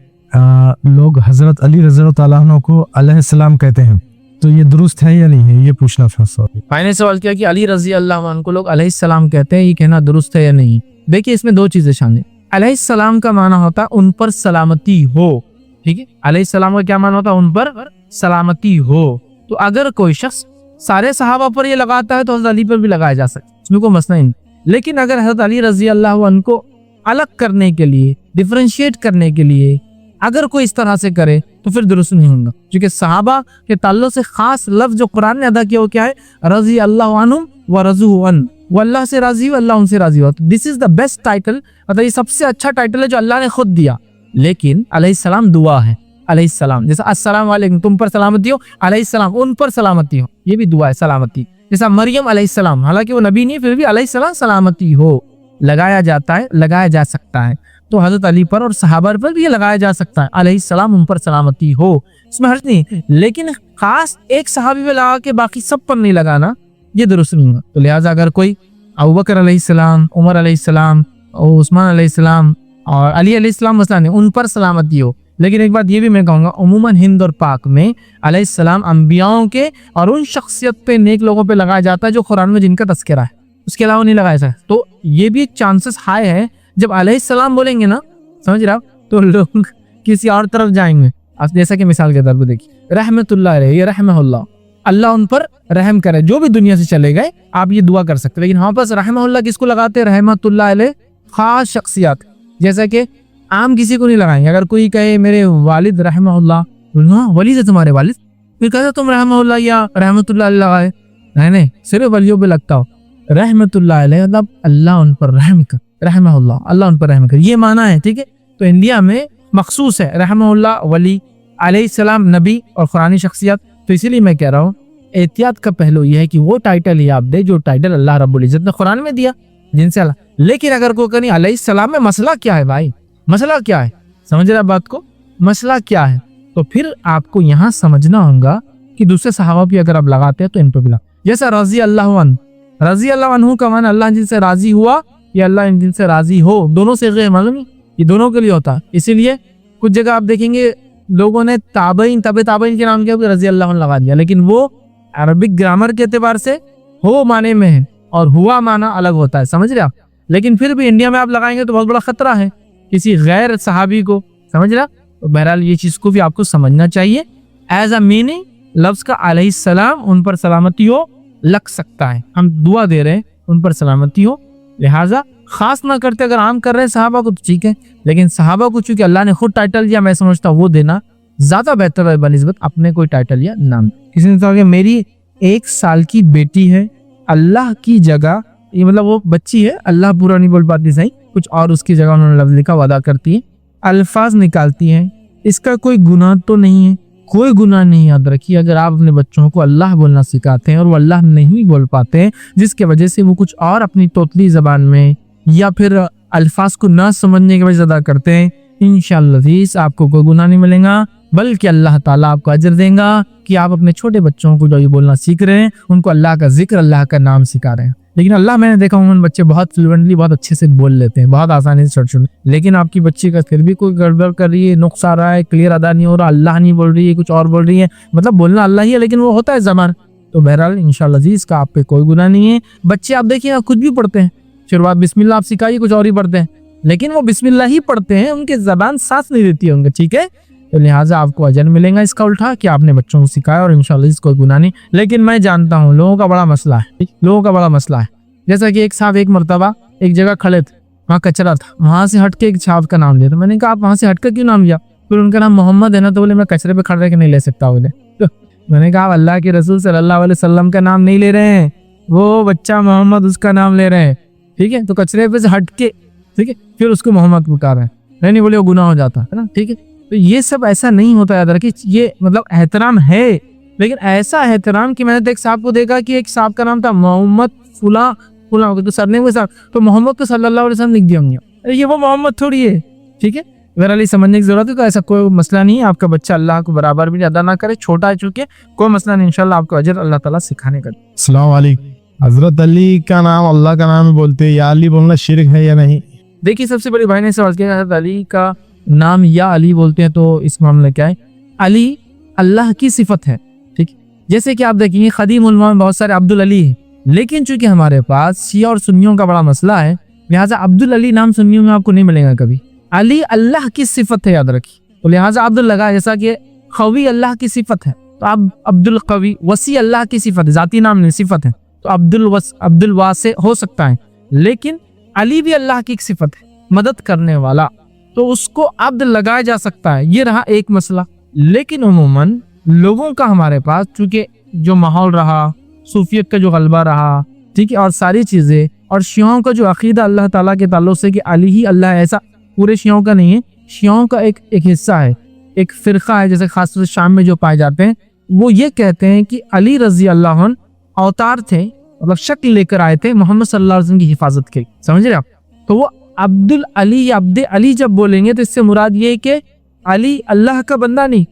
लोग हज़रत अली रज़ी अल्लाह तआला अन्हु को अलैहिस्सलाम कहते हैं, तो ये दुरुस्त है या नहीं है, ये पूछना था सर। मैंने सवाल किया कि अली रज़ी अल्लाह अन्हु को लोग अलैहिस्सलाम कहते हैं, ये कहना दुरुस्त है या नहीं। देखिए इसमें दो चीजें शामिल। अलैहिस्सलाम का माना होता है उन पर सलामती हो, ठीक है, अलैहिस्सलाम का क्या माना होता है, उन पर सलामती हो। तो अगर कोई शख्स सारे सहाबा पर ये लगाता है तो हज़रत अली पर भी लगाया जा सकता है, इसमें कोई मसला नहीं। लेकिन अगर हज़रत अली रज़ी अल्लाह अन्हु को अलग करने के लिए, डिफरेंशिएट करने के लिए अगर कोई इस तरह से करे तो फिर दुरुस्त नहीं होगा, क्योंकि सहाबा के ताल्लुक से खास लफ्ज जो कुरान ने अदा किया वो क्या है, रज़ी अल्लाह अन्हुम व रज़ू अन, वो अल्लाह से राजी हो, अल्लाह उनसे राजी हो। This is the best title, मतलब ये सबसे अच्छा टाइटल है जो अल्लाह ने खुद दिया। लेकिन अलैहिस्सलाम दुआ है, अलैहिस्सलाम जैसा अस्सलाम वालेकुम तुम पर सलामती हो, अलैहिस्सलाम उन पर सलामती हो, ये भी दुआ है सलामती। जैसा मरियम अलैहिस्सलाम, हालांकि वो नबी नहीं फिर भी अलैहिस्सलाम सलामती हो लगाया जाता है, लगाया जा सकता है। तो हजरत अली पर और सहाबा पर भी ये लगाया जा सकता है, अलैहिस्सलाम उन पर सलामती हो, इसमें हर्ज नहीं। लेकिन खास एक सहाबी पे लगा के बाकी सब पर नहीं लगाना, ये दुरुस्त नहीं होगा। तो लिहाजा अगर कोई अबू बकर अलैहिस्सलाम, उमर अलैहिस्सलाम, उस्मान अलैहिस्सलाम और अली अलैहिस्सलाम मसला नहीं, उन पर सलामती हो। लेकिन एक बात ये भी मैं कहूँगा, उमूमन हिंद और पाक में अलैहिस्सलाम अंबियाओं के और उन शख्सियत पे, नेक लोगों पे लगाया जाता है जो कुरान में जिनका तस्करा है, उसके अलावा नहीं लगाया जाता। तो ये भी एक चांसेस हाई है जब अलैहिस्सलाम बोलेंगे ना, समझ रहे आप, तो लोग किसी और तरफ जाएंगे। आप जैसा कि मिसाल के तौर पर देखिए रहमतुल्लाह अलैहि, ये रहमहुल्लाह, अल्लाह उन पर रहम करे, जो भी दुनिया से चले गए आप ये दुआ कर सकते हैं। लेकिन वहाँ पर रहमहुल्लाह किसको लगाते हैं, रहमतुल्लाह अलैहि खास शख्सियत, जैसा कि आम किसी को नहीं लगाएंगे। अगर कोई कहे मेरे वालिद रहमहुल्लाह, वली से तुम्हारे वालिद, फिर कहते तुम रहमहुल्लाह या रहमतुल्लाह अलैहि लगाए, नहीं सिर्फ वलियों पे लगता हो। रहमतुल्लाह अलैहि मतलब अल्लाह उन पर रहम कर, रहमहुल्लाह अल्लाह उन पर रहम कर, ये माना है। ठीक है, तो इंडिया में मखसूस है रहमहुल्लाह वली, अलैहिस्सलाम नबी और कुरानी शख्सियत। तो इसीलिए मैं कह रहा हूँ एहतियात का पहलू यह है कि वो टाइटल ही आप दे जो टाइटल अल्लाह रब्बुल इज्जत ने कुरान में दिया, जिनसे अल्लाह। लेकिन अगर कोई कहीं अलैहिस्सलाम में मसला क्या है भाई, मसला क्या है, समझ रहे बात को, मसला क्या है, तो फिर आपको यहाँ समझना होगा कि दूसरे सहाबा भी अगर आप लगाते हैं तो इन पर भी। जैसा रज़ी अल्लाह अन्हु, रज़ी अल्लाह अन्हु का माना अल्लाह जिनसे राजी हुआ या अल्लाह जिनसे राजी हो, दोनों से गैर मालूम, ये दोनों के लिए होता है। इसीलिए कुछ जगह आप देखेंगे लोगों ने ताबईन, तबे ताबईन के नाम के रज़ी अल्लाह अन्हु लगा दिया, लेकिन वो अरबिक ग्रामर के एतबार से हो माने में है और हुआ माना अलग होता है, समझ रहे आप। लेकिन फिर भी इंडिया में आप लगाएंगे तो बहुत बड़ा खतरा है किसी गैर सहाबी को, समझ रहा। तो बहरहाल ये चीज को भी आपको समझना चाहिए। एज अ मीनिंग लफ्ज का अलैहिस्सलाम उन पर सलामती हो लग सकता है, हम दुआ दे रहे हैं उन पर सलामती हो, लिहाजा खास ना करते। अगर आम कर रहे हैं सहाबा को तो ठीक है, लेकिन सहाबा को चूंकि अल्लाह ने खुद टाइटल दिया, मैं समझता हूँ वो देना ज्यादा बेहतर है बनिस्बत अपने कोई टाइटल या नाम। किसी ने कहा कि मेरी 1 साल की बेटी है, अल्लाह की जगह, ये मतलब वो बच्ची है, अल्लाह पूरा नहीं बोल पाती सही, कुछ और उसकी जगह उन्होंने लफ्ज़ लिखा, वो अदा करती है, अल्फाज निकालती हैं। इसका कोई गुनाह तो नहीं है, कोई गुनाह नहीं। याद रखिए, अगर आप अपने बच्चों को अल्लाह बोलना सिखाते हैं और वो अल्लाह नहीं बोल पाते हैं, जिसके वजह से वो कुछ और अपनी तोतली ज़बान में या फिर अल्फाज को ना समझने की वजह से अदा करते हैं, इंशाअल्लाह आपको कोई गुनाह नहीं मिलेगा, बल्कि अल्लाह ताला आपको अजर देगा कि आप अपने छोटे बच्चों को जो ये बोलना सीख रहे हैं, उनको अल्लाह का जिक्र, अल्लाह का नाम सिखा रहे हैं। लेकिन अल्लाह, मैंने देखा उन बच्चे बहुत फ्लुएंटली, बहुत अच्छे से बोल लेते हैं, बहुत आसानी से छोटे, लेकिन आपकी बच्ची का फिर भी कोई गड़बड़ कर रही है, नुक्स आ रहा है, क्लियर अदा नहीं हो रहा, अल्लाह नहीं बोल रही है, कुछ और बोल रही है, मतलब बोलना अल्लाह ही है लेकिन वो होता है ज़बान। तो बहरहाल इंशाअल्लाह इसका आप पे कोई गुनाह नहीं है। बच्चे आप देखिए खुद भी पढ़ते हैं, शुरुआत बिस्मिल्लाह आप सिखाइए, कुछ और ही पढ़ते हैं, लेकिन वो बिस्मिल्लाह ही पढ़ते हैं, उनके ज़बान साथ नहीं देती है उनके, ठीक है। तो लिहाजा आपको अजर मिलेगा इसका उल्टा कि आपने बच्चों को सिखाया, और इंशाअल्लाह इसको गुनाह नहीं। लेकिन मैं जानता हूँ लोगों का बड़ा मसला है, लोगों का बड़ा मसला है। जैसा कि एक साहब एक मरतबा एक जगह खड़े थे, वहाँ कचरा था, वहाँ से हट के एक साहब का नाम लिया, तो मैंने कहा आप वहाँ से हट कर क्यों नाम लिया? फिर उनका नाम मोहम्मद है ना, तो बोले मैं कचरे पे खड़े के नहीं ले सकता। बोले तो मैंने कहा अल्लाह के रसूल सल्लल्लाहु अलैहि वसल्लम का नाम नहीं ले रहे हैं, वो बच्चा मोहम्मद उसका नाम ले रहे हैं, ठीक है। तो कचरे पे से हट के, ठीक है, फिर उसको मोहम्मद पुकार रहे हैं, नहीं बोले वो गुनाह हो जाता है ना, ठीक है। तो ये सब ऐसा नहीं होता, याद रखिए। ये मतलब एहतराम है, लेकिन ऐसा एहतराम कि मैंने एक साहब को देखा कि एक साहब का नाम था मोहम्मद फुला फुला, तो सरनेम के साथ तो मोहम्मद तो सल्लल्लाहु अलैहि वसल्लम लिख दिया होंगे, अरे ये वो मोहम्मद थोड़ी है, ठीक है। बहरहाल समझने की जरूरत है। तो ऐसा कोई मसला नहीं है, आपका बच्चा अल्लाह को बराबर भी अदा ना करे, छोटा है चूंकि, कोई मसला नहीं, इंशाल्लाह आपको अजर अल्लाह ताला सिखाने का। अस्सलाम वालेकुम। हजरत अली का नाम अल्लाह का नाम बोलते हैं, या अली बोलना शिरक है या नहीं? देखिए, सबसे बड़ी भाई ने सवाल किया, हजरत अली का नाम या अली बोलते हैं, तो इस मामले क्या है? अली अल्लाह की सिफत है, ठीक। जैसे कि आप देखेंगे खदीम उलमा में बहुत सारे अब्दुल अली है, लेकिन चूंकि हमारे पास शिया और सुन्नियों का बड़ा मसला है, लिहाजा अब्दुल अली नाम सुन्नियों में आपको नहीं मिलेगा कभी। अली अल्लाह की सिफत है, याद रखिए, तो लिहाजा अब्दुल लगा। जैसा कि कवी अल्लाह की सिफत है, तो आप अब्दुल कवी, वसी अल्लाह की सिफत है, जाती नाम नहीं सिफत है, तो अब्दुल वासे हो सकता है। लेकिन अली भी अल्लाह की एक सिफत है, मदद करने वाला, तो उसको अब्द लगाया जा सकता है। ये रहा एक मसला। लेकिन उमूमन लोगों का हमारे पास चूंकि जो माहौल रहा, सूफियत का जो गलबा रहा, ठीक है, और सारी चीज़ें, और शियाओं का जो अकीदा अल्लाह ताला के ताल्लुक से कि अली ही अल्लाह, ऐसा पूरे शियाओं का नहीं है, शियाओं का एक हिस्सा है, एक फ़िरका है, जैसे खासतौर से शाम में जो पाए जाते हैं, वो ये कहते हैं कि अली रजी अल्लाह अन्हु अवतार थे, मतलब शक्ल लेकर आए थे मोहम्मद सल्लल्लाहु अलैहि वसल्लम की हिफाजत के, समझ रहे आप। तो वो अब्दुल अली या अब्दे अली जब बोलेंगे तो इससे मुराद ये है कि अली अल्लाह का बंदा नहीं,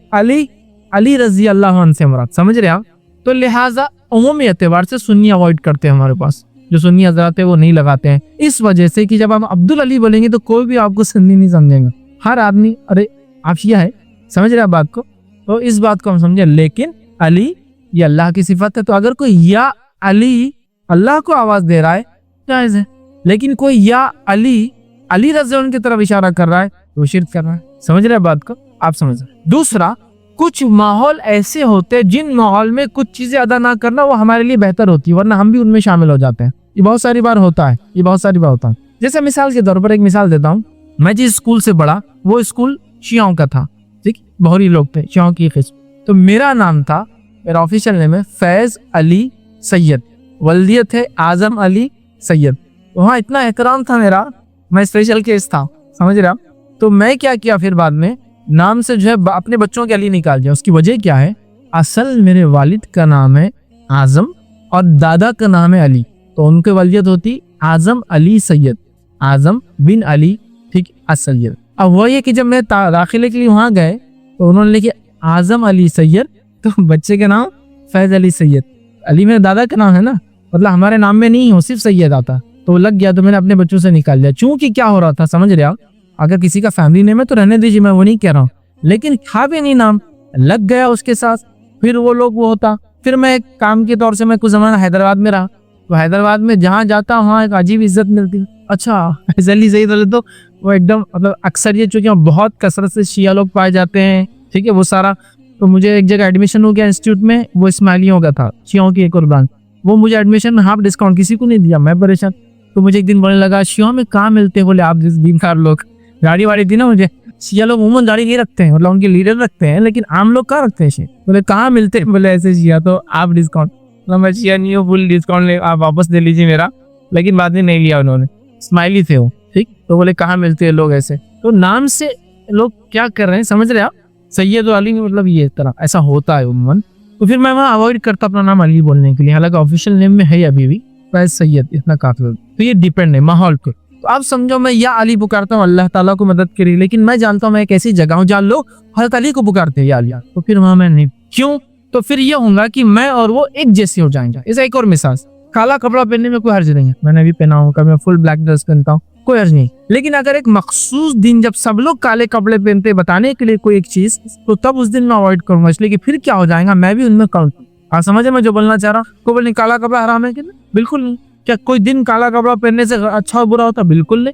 अली रजी अल्लाह अन्हु से मुराद, समझ रहे आप। तो लिहाजा उमूमी एतबार से सुन्नी अवॉइड करते हैं, हमारे पास जो सुन्नी हजरात है वो नहीं लगाते हैं, इस वजह से कि जब हम अब्दुल अली बोलेंगे तो कोई भी आपको सुन्नी नहीं समझेगा, हर आदमी अरे आप शिया है, समझ रहे आप बात को। तो इस बात को हम समझे। लेकिन अली ये अल्लाह की सिफत है, तो अगर कोई या अली अल्लाह को आवाज दे रहा है जायज है, लेकिन कोई या अली रज़ियल्लाहु की तरफ इशारा कर रहा है तो शिर्क कर रहा है, समझ रहे बात को, आप समझ रहे। दूसरा, कुछ माहौल ऐसे होते हैं जिन माहौल में कुछ चीजें अदा ना करना वो हमारे लिए बेहतर होती है, वरना हम भी उनमें शामिल हो जाते हैं। ये बहुत सारी बार होता है, ये बहुत सारी बार होता है। जैसे मिसाल के तौर पर एक मिसाल देता हूँ, मैं जिस स्कूल से पढ़ा वो स्कूल शियाओं का था, ठीक, बहुरी लोग थे, शियाओं की किस्म। तो मेरा नाम था, मेरा ऑफिशियल नेम है फैज अली सैयद, वल्दियत है आजम अली सैयद। वहाँ इतना एहतराम था मेरा, मैं स्पेशल केस था, समझ रहे आप। तो मैं क्या किया, फिर बाद में नाम से जो है अपने बच्चों के अली निकाल दिया। उसकी वजह क्या है, असल मेरे वालिद का नाम है आजम और दादा का नाम है अली, तो उनकी वलियत होती आजम अली सैयद, आजम बिन अली, ठीक, असैयद। अब वही है कि जब मैं दाखिले के लिए वहाँ गए तो उन्होंने लिखे आजम अली सैयद, तो बच्चे का नाम फैज अली सैयद। अली मेरे दादा का नाम है ना, मतलब हमारे नाम में नहीं हो, सिर्फ सैयद आता, तो लग गया, तो मैंने अपने बच्चों से निकाल दिया। चूंकि क्या हो रहा था, समझ रहे आप, अगर किसी का फैमिली नेम है तो रहने दीजिए, मैं वो नहीं कह रहा हूँ, लेकिन था भी नहीं नाम, लग गया उसके साथ, फिर वो लोग वो होता। फिर मैं काम के तौर से मैं कुछ जमाना हैदराबाद में रहा, तो हैदराबाद में जहाँ जाता वहाँ एक अजीब इज्जत मिलती। अच्छा जल्दी सही तो वो एकदम मतलब अक्सर ये चूंकि बहुत कसरत से शिया लोग पाए जाते हैं, ठीक है, वो सारा। तो मुझे एक जगह एडमिशन हो गया इंस्टीट्यूट में, वो इस्माइलियों का था, शियाओं की एक और ब्रांच, वो मुझे एडमिशन में हाफ डिस्काउंट, किसी को नहीं दिया, मैं परेशान। तो मुझे एक दिन बोलने लगा शियाओं में कहाँ मिलते हैं, बोले आप जिस बीमार लोग, गाड़ी वाड़ी थी ना मुझे, शिया लोग उमूमन गाड़ी नहीं रखते हैं, मतलब उनके लीडर रखते हैं, लेकिन आम लोग कहाँ रखते हैं, बोले कहाँ मिलते हैं, बोले ऐसे शिया, तो आप डिस्काउंट, मतलब मैं शिया नहीं हूँ, फुल डिस्काउंट ले, आप वापस दे लीजिए मेरा, लेकिन बाद में नहीं लिया उन्होंने, स्माइली थे वो, ठीक। तो बोले कहाँ मिलते हैं लोग ऐसे, तो नाम से लोग क्या कर रहे हैं समझ रहे आप, सैयद अली मतलब ये तरह ऐसा होता है उम्मन। तो फिर मैं वहाँ अवॉइड करता अपना नाम अली बोलने के लिए, हालांकि ऑफिशियल नेम में है अभी भी बस सैयद, इतना काफी है। तो ये डिपेंड है माहौल पे। तो आप समझो मैं या अली पुकारता हूँ अल्लाह ताला को मदद के लिए, लेकिन मैं जानता हूँ मैं एक ऐसी जगह हूँ जहाँ लोग हज़रत अली को पुकारते हैं या अली, तो फिर वहाँ मैं नहीं, क्यों, तो फिर ये होगा कि मैं और वो एक जैसे हो जाएंगे। इसे एक और मिसाल, काला कपड़ा पहनने में कोई हर्ज नहीं है, मैंने अभी पहना हूँ, कभी मैं फुल ब्लैक ड्रेस पहनता हूँ, कोई हर्ज नहीं। लेकिन अगर एक मखसूस दिन जब सब लोग काले कपड़े पहनते बताने के लिए कोई एक चीज, तो तब उस दिन मैं अवॉइड करूंगा, इसलिए कि फिर क्या हो जाएगा मैं भी उनमें काउंट। आप समझे मैं जो बोलना चाह रहा हूँ। कोई बोले काला कपड़ा हराम है कि नहीं, बिल्कुल नहीं। क्या कोई दिन काला कपड़ा पहनने से अच्छा और बुरा होता, बिल्कुल नहीं।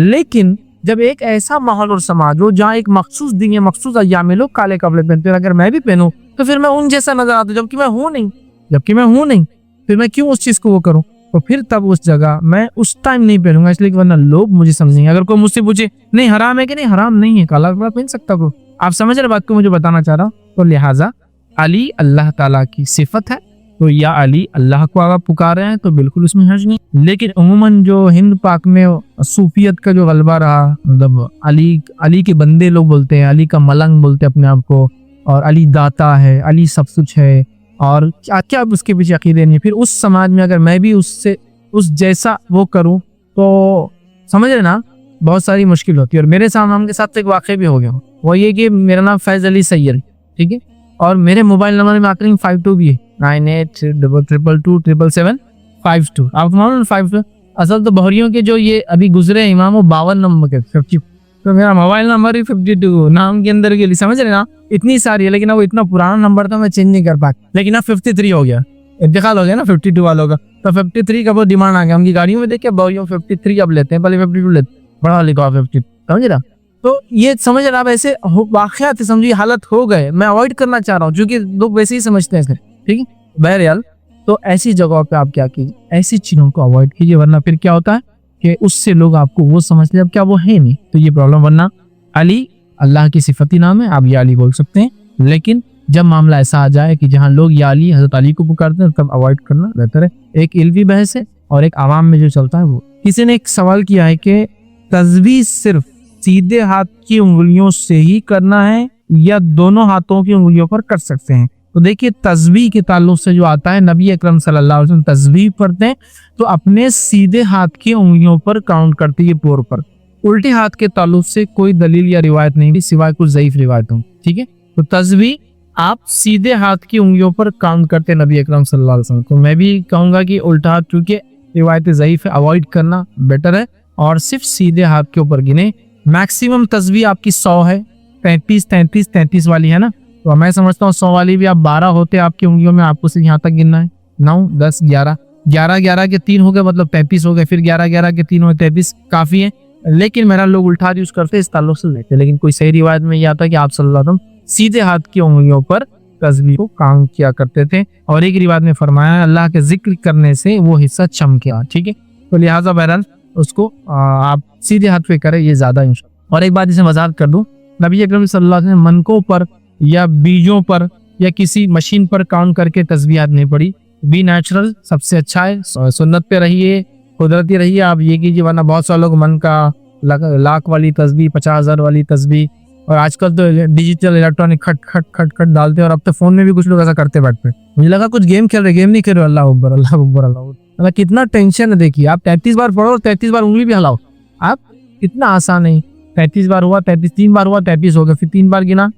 लेकिन जब एक ऐसा माहौल और समाज हो जहाँ एक मखसूस दिन या मखसूस अय्याम में लोग काले कपड़े पहनते हैं, अगर मैं भी पहनूं तो फिर मैं उन जैसा नजर आता हूं, जबकि मैं हूं नहीं, फिर मैं क्यों उस चीज को वो करूं। तो फिर तब उस जगह मैं उस टाइम नहीं पहनूंगा, इसलिए कि वरना लोग मुझे समझेंगे। अगर कोई मुझसे पूछे नहीं हराम है कि नहीं, हराम नहीं है, काला कपड़ा पहन सकता को। आप समझ रहे बात को मुझे बताना चाह रहा हूँ। तो लिहाजा अली अल्लाह ताला की सिफत है, तो या अली अल्लाह को अगर पुकार रहे हैं तो बिल्कुल उसमें हर्ज नहीं। लेकिन उमूमन जो हिंद पाक में सूफियत का जो गलबा रहा, मतलब अली के बंदे लोग बोलते हैं, अली का मलंग बोलते हैं अपने आप को, और अली दाता है, अली सब कुछ है, और क्या क्या उसके पीछे अकीदे नहीं। फिर उस समाज में अगर मैं भी उससे उस जैसा वो करूं तो समझ रहे ना बहुत सारी मुश्किल होती है। और मेरे सामने साथ एक वाक़या भी हो गया, वो ये कि मेरा नाम फैज़ अली सैयद, ठीक है, और मेरे मोबाइल नंबर में आखिरी 52 भी है, 9822277752। आपको मालूम 52 असल तो बहरियों के जो ये अभी गुजरे इमाम वो 52 नंबर के 50, तो मेरा मोबाइल नंबर ही 52 नाम के अंदर के लिए, समझ रहे ना इतनी सारी है। लेकिन वो इतना पुराना नंबर था मैं चेंज नहीं कर पाया, लेकिन अब 53 हो गया, इंतकाल हो गया ना 52 वालों का, तो 53 का बहुत डिमांड आ गया। उनकी गाड़ियों में देखे बहरियों 53 अब लेते हैं, पहले 52 लेते, बड़ा लिखा 50, समझ रहा। तो ये समझ रहा आप, ऐसे वाक़यात समझिए हालत हो गए, मैं अवॉइड करना चाह रहा हूँ क्योंकि लोग वैसे ही समझते हैं, ठीक है। बहरहाल तो ऐसी जगहों पे आप क्या कीजिए, ऐसी चीजों को अवॉइड कीजिए, वरना फिर क्या होता है कि उससे लोग आपको वो समझते हैं अब क्या वो है नहीं, तो ये प्रॉब्लम। वरना अली अल्लाह की सिफती नाम है, आप या अली बोल सकते हैं। लेकिन जब मामला ऐसा आ जाए कि जहाँ लोग या अली हज़रत अली को पुकारते हैं, तब अवॉइड करना बेहतर है। एक इल्मी बहस है और एक आवाम में जो चलता है वो। किसी ने एक सवाल किया है कि तस्बीह सिर्फ सीधे हाथ की उंगलियों से ही करना है या दोनों हाथों की उंगलियों पर कर सकते हैं। तो देखिए तस्बीह के ताल्लुक से जो आता है, नबी अकरम सल्लल्लाहु अलैहि वसल्लम तस्बीह पढ़ते हैं तो अपने सीधे हाथ की उंगलियों पर काउंट करते हैं पोर पर। उल्टे हाथ के ताल्लुक से कोई दलील या रिवायत नहीं, सिवाय कुछ ज़ईफ रिवायतों, ठीक है। तो तस्बीह आप सीधे हाथ की उंगलियों पर काउंट करते हैं नबी अकरम सल्लल्लाहु अलैहि वसल्लम। तो मैं भी कहूंगा कि उल्टा हाथ, चूंकि रिवायत ज़ईफ है, अवॉइड करना बेटर है और सिर्फ सीधे हाथ के ऊपर गिने। मैक्सिमम तस्बीह आपकी 100 है, 33 वाली है ना, तो मैं समझता हूँ 100 वाली भी आप 12 होते आपकी उंगलियों में, आपको सिर्फ यहाँ तक गिनना है। 9 10 11 11 के 3 हो गए, मतलब 33 हो गए, फिर 11 के 3 हो गए, 33 काफी है। लेकिन मेरा लोग उल्टा यूज करते इस ताल्लुक से लेते, लेकिन कोई सही रिवायत में ये आता है कि आप सल्लल्लाहु अलैहि वसल्लम सीधे हाथ की उंगलियों पर तस्बीह को काउंट किया करते थे। और एक रिवायत में फरमाया अल्लाह के जिक्र करने से वो हिस्सा चमके, ठीक है। तो लिहाजा बहरहाल उसको आप सीधे हाथ पे करें, ये ज्यादा इंशाअल्लाह। और एक बात इसे वजाहत कर दूं, नबी अकरम सल्लल्लाहु अलैहि वसल्लम ने मनकों पर या बीजों पर या किसी मशीन पर काउंट करके तस्बीह नहीं पड़ी। बी नेचुरल सबसे अच्छा है, सुन्नत पे रहिए, कुदरती रहिए, आप ये कीजिए। वरना बहुत सारे लोग मन का लाख वाली तस्बीह, 50,000 वाली तस्बीह, और आजकल तो डिजिटल इलेक्ट्रॉनिक खट खट खट खट डालते हैं। और अब तो फोन में भी कुछ लोग ऐसा करते बैठते, मुझे लगा कुछ गेम खेल रहे, गेम नहीं खेल रहे। अल्लाह अकबर अल्लाह अकबर अल्लाह अकबर, मतलब कितना टेंशन है। देखिए आप 33 बार पढ़ो और 33 बार उंगली भी हिलाओ, आप कितना आसान है। 33 बार हुआ, 33 3 बार हुआ, 33 हो गया, फिर 3 बार गिना